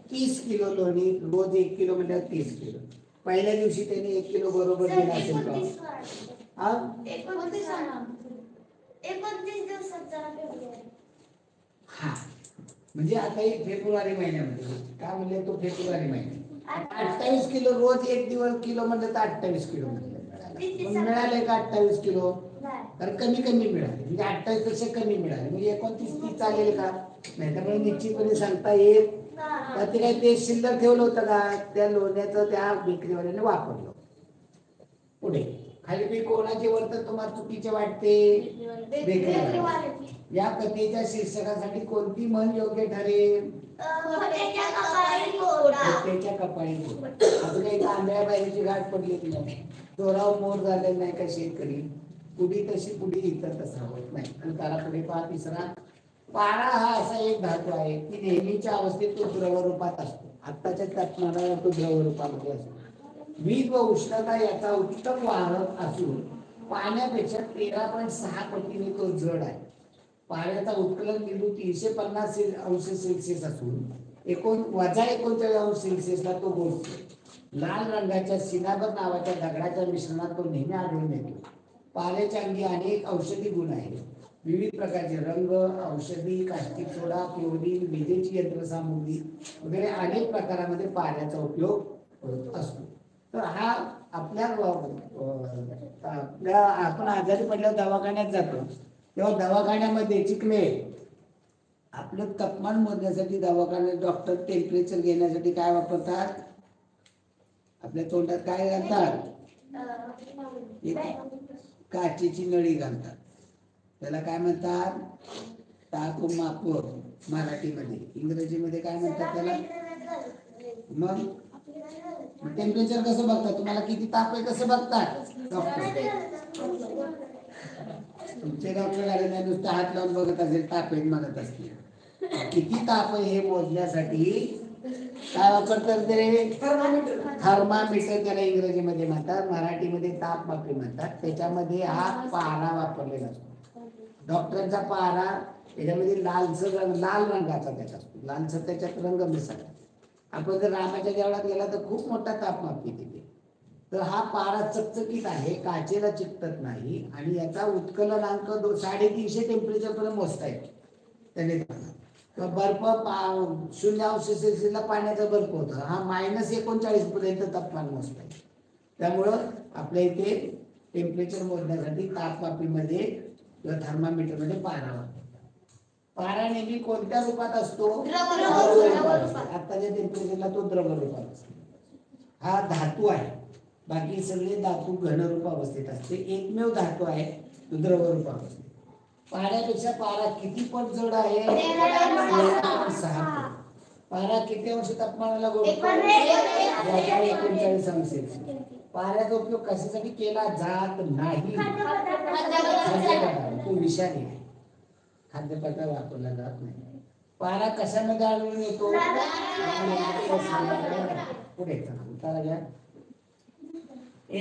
30 किलो लोणी. रोज 1 किलो म्हणजे 30 किलो. पहिल्या दिवशी त्याने 1 किलो बरोबर दिला असेल का? 29 दिवसाचा हा, म्हणजे आता फेब्रुवारी महिन्यामध्ये काय म्हणले तो? फेब्रुवारी महिन्यात 28 किलो. रोज 1 दिवस किलो म्हणलं तर 28 किलो मिळाले का? 28 किलो. तर कमी कमी मिळाले, म्हणजे 28 पेक्षा कमी मिळाले, म्हणजे 29-30 चालेल का? नाही. त्यामुळे निश्चितपणे सांगता येईल का ते काही ते शिल्लक ठेवलं होतं का? त्या लोण्याचं त्या बेकरीवाल्याने वापरलं. पुढे खाली बी कोणाचे वर्तन तुम्हाला चुकीचे वाटते? बेकरीवाले. या कथेच्या शीर्षकासाठी कोणती म्हण योग्य ठरेल? खोट्याच्या कपाळी फोडा. खोट्याच्या कपाळी फोडा. अजून एक आंब्या बाईची गाठ पडली नाही, चोराव मोर झाले नाही का शेतकरी? पुढी तशी पुढी इतर तसा होत नाही. आणि त्याला पुढे पहा तिसरा पारा हा असा एक धातू आहे की नेहमीच्या अवस्थेत तो द्रव रूपात असतो. आत्ताच्या तापमानावर तो द्रव रूपामध्ये असतो. वीज व उष्णता याचा उत्तम वाहक असून पाण्यापेक्षा 13.6 पटीने तो जड आहे. पाण्याचा उत्कलन बिंदू 350 अंश सेल्सिअस असून -39 अंश सेल्सिअसला तो पोहोचतो. लाल रंगाच्या सिनाबर नावाच्या दगडाच्या मिश्रणात तो नेहमी आढळून येतो. पाण्याच्या अंगी अनेक औषधी गुण आहेत. विविध प्रकारचे रंग, औषधी, कास्टिक सोडा, क्लोरीन, विजेची यंत्रसामुग्री वगैरे अनेक प्रकारामध्ये पाण्याचा उपयोग होत असतो. तर हा आपण आजारी पडल्यावर दवाखान्यात जातो तेव्हा दवाखान्यामध्ये चिकले आपलं तापमान मोजण्यासाठी दवाखान्यात डॉक्टर टेम्परेचर घेण्यासाठी काय वापरतात? आपल्या तोंडात काय घालतात? एक काचेची नळी घालतात. त्याला काय म्हणतात? तापमाप मराठीमध्ये. इंग्रजीमध्ये काय म्हणतात त्याला? मग टेम्परेचर कसं बघतात? तुम्हाला किती ताप आहे कसं बघतात डॉक्टर? तुमचे डॉक्टर आले नाही नुसतं हात लावून बघत असेल, ताप आहे म्हणत असतील. किती ताप आहे हे मोजण्यासाठी काय वापरतात ते? थर्मामीटर त्याला इंग्रजीमध्ये म्हणतात, मराठीमध्ये तापमापी म्हणतात. त्याच्यामध्ये हा पारा वापरलेला असतो. डॉक्टरांचा पारा त्याच्यामध्ये लाल रंगाचा त्याचा असतो. लालसर त्याच्यात रंग मिसळतात. आपण जर रामाच्या देवळात गेला तर खूप मोठा तापमापी तिथे. तर हा पारा चकचकीत आहे, काचेला चिकटत नाही आणि याचा उत्कलनांक 350 टेम्परेचर पर्यंत मोजता येतो. त्याने बर्फ 0 अंश सेल्सिअसला पाण्याचा बर्फ होता, हा -39 पर्यंत तापमान मोजता येतो. त्यामुळं आपल्या इथे टेम्परेचर मोजण्यासाठी तापमापीमध्ये किंवा थर्मामीटरमध्ये पारा वापरतात. पारा नेहमी कोणत्या रूपात असतो? आत्ताच्या टेम्परेचरला तो द्रव रूपात असतो. हा धातू आहे, बाकी सगळे धातू घन रूप अवस्थेत असते. एकमेव धातू आहे तो द्रव रूप अवस्थेत. पाण्यापेक्षा पारा किती पट जड आहे? 13.6 पट. पारा किती अंश तापमानाला गोठतो? 39 अंश सेल्सिअस. पाऱ्याचा उपयोग कशासाठी केला जात नाही? तो विषारी आहे, खाद्यपदार्थ वापरला जात नाही. पारा कशामध्ये आढळून येतो? पुढे उत्तर घ्या.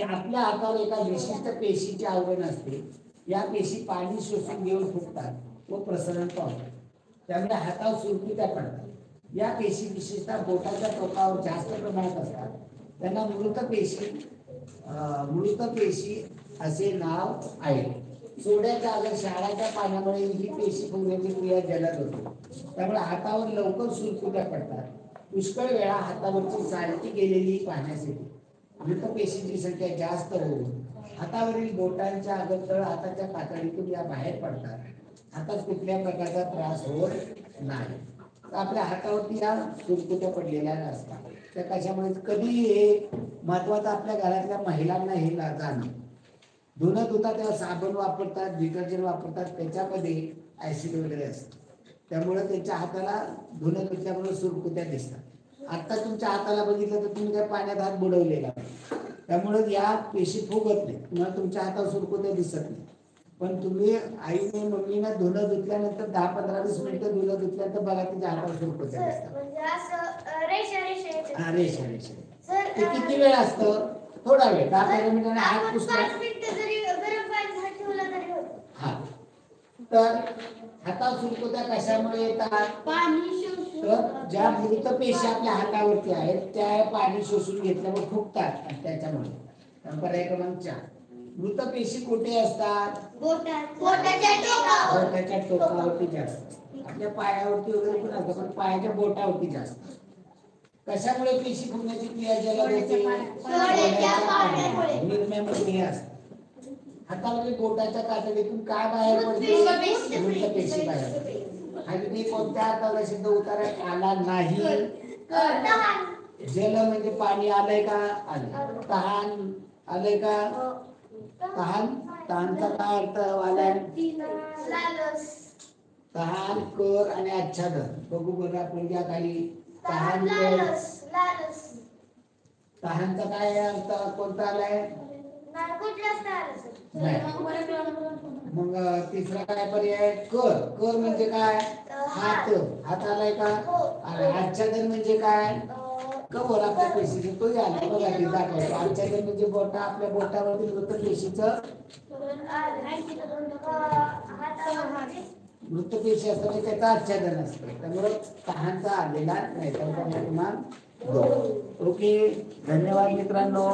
आपल्या हातावर एका विशिष्ट पेशीची आवरण असते. या पेशी पाणी शोषून घेऊन फुगतात व प्रसरण पावतात, त्यामुळे हातावर सुरकुत्या पडतात. या पेशी विशेषतः बोटाच्या टोकावर जास्त प्रमाणात असतात. त्यांना मृत पेशी असे नाव आहे. सोड्याच्या अगर क्षाराच्या पाण्यामुळे ही पेशी फुगण्याची क्रिया जलद होते, त्यामुळे हातावर लवकर सुरकुत्या पडतात. पुष्कळ वेळा हातावरची चालती गेलेली पाहण्यास येते. मृत पेशींची संख्या जास्त होऊन हातावरील बोटांच्या अगोदर हाताच्या पातळीतून या बाहेर पडतात. हातात कुठल्या प्रकारचा त्रास होत नाही. आपल्या हातावरती या सुरकुत्या पडलेल्या असतात. त्या कशामुळे? कधी हे महत्वाचं आपल्या घरातल्या महिलांना हे जाणं. धुणं धुतात तेव्हा साबण वापरतात, डिटर्जंट वापरतात, त्याच्यामध्ये ऍसिड वगैरे असतं. त्यामुळे त्यांच्या हाताला धुणं धुतल्यामुळे सुरकुत्या दिसतात. आता तुमच्या हाताला बघितलं तर तुम्ही त्या पाण्यात हात बुडवलेला आहे, त्यामुळे या पेशी फुगत नाही, तुम्हाला तुमच्या हातावर सुरकुत्या दिसत नाही. पण तुम्ही आईने मम्मीने धुणं धुतल्यानंतर 10-15-20 मिनिटं धुणं धुतल्यानंतर बघा तिच्या हातावर सुरकुत्या दिसतात. रेषा ते किती वेळ असतं? थोडा वेळ, 10-15 मिनिटांनी हात पुसला. हा, तर हातावर सुरकुत्या कशामुळे येतात? तर ज्या मृत पेशी आपल्या हातावरती आहेत त्या पाणी शोषून घेतल्यामुळे फुगतात. त्याच्यामुळे पर्याय क्रमांक 4. मृत पेशी कुठे असतात? बोटाच्या टोकावरती जास्त. आपल्या पायावरती वगैरे पण असतात, पण पायाच्या बोटावरती जास्त. कशामुळे पेशी फुगण्याची क्रिया जलद होते? निर्म्यामध्ये हे असतं. हातावरील बोटाच्या कातडीतून काय बाहेर पडते? मृत पेशी बाहेर पडते. आणि मी कोणत्या हाताला शब्द उतारात आला नाही. जल म्हणजे पाणी आलंय का? आलं. तहान आलंय का? तहान. तहानचा काय अर्थ आलाय? तहान, कर आणि आच्छादन. बघू बरं आपण त्या खाली तहान कर. तहानचा काय अर्थ कोणता आलाय? नाही. मग तिसरा काय पर्याय कर. कर म्हणजे काय? हात. हात आलाय का? आणि आच्छादन म्हणजे काय? कवर आपल्या पेशीचं तो आला बघा ते दाखवतो. आच्छादन म्हणजे बोटा आपल्या बोटावरती मृत पेशीचं मृत पेशी असतं म्हणजे त्याचं आच्छादन असतं. त्यामुळे तहानचा आलेला नाही. त्यामुळे क्रमांक 2. ओके, धन्यवाद मित्रांनो.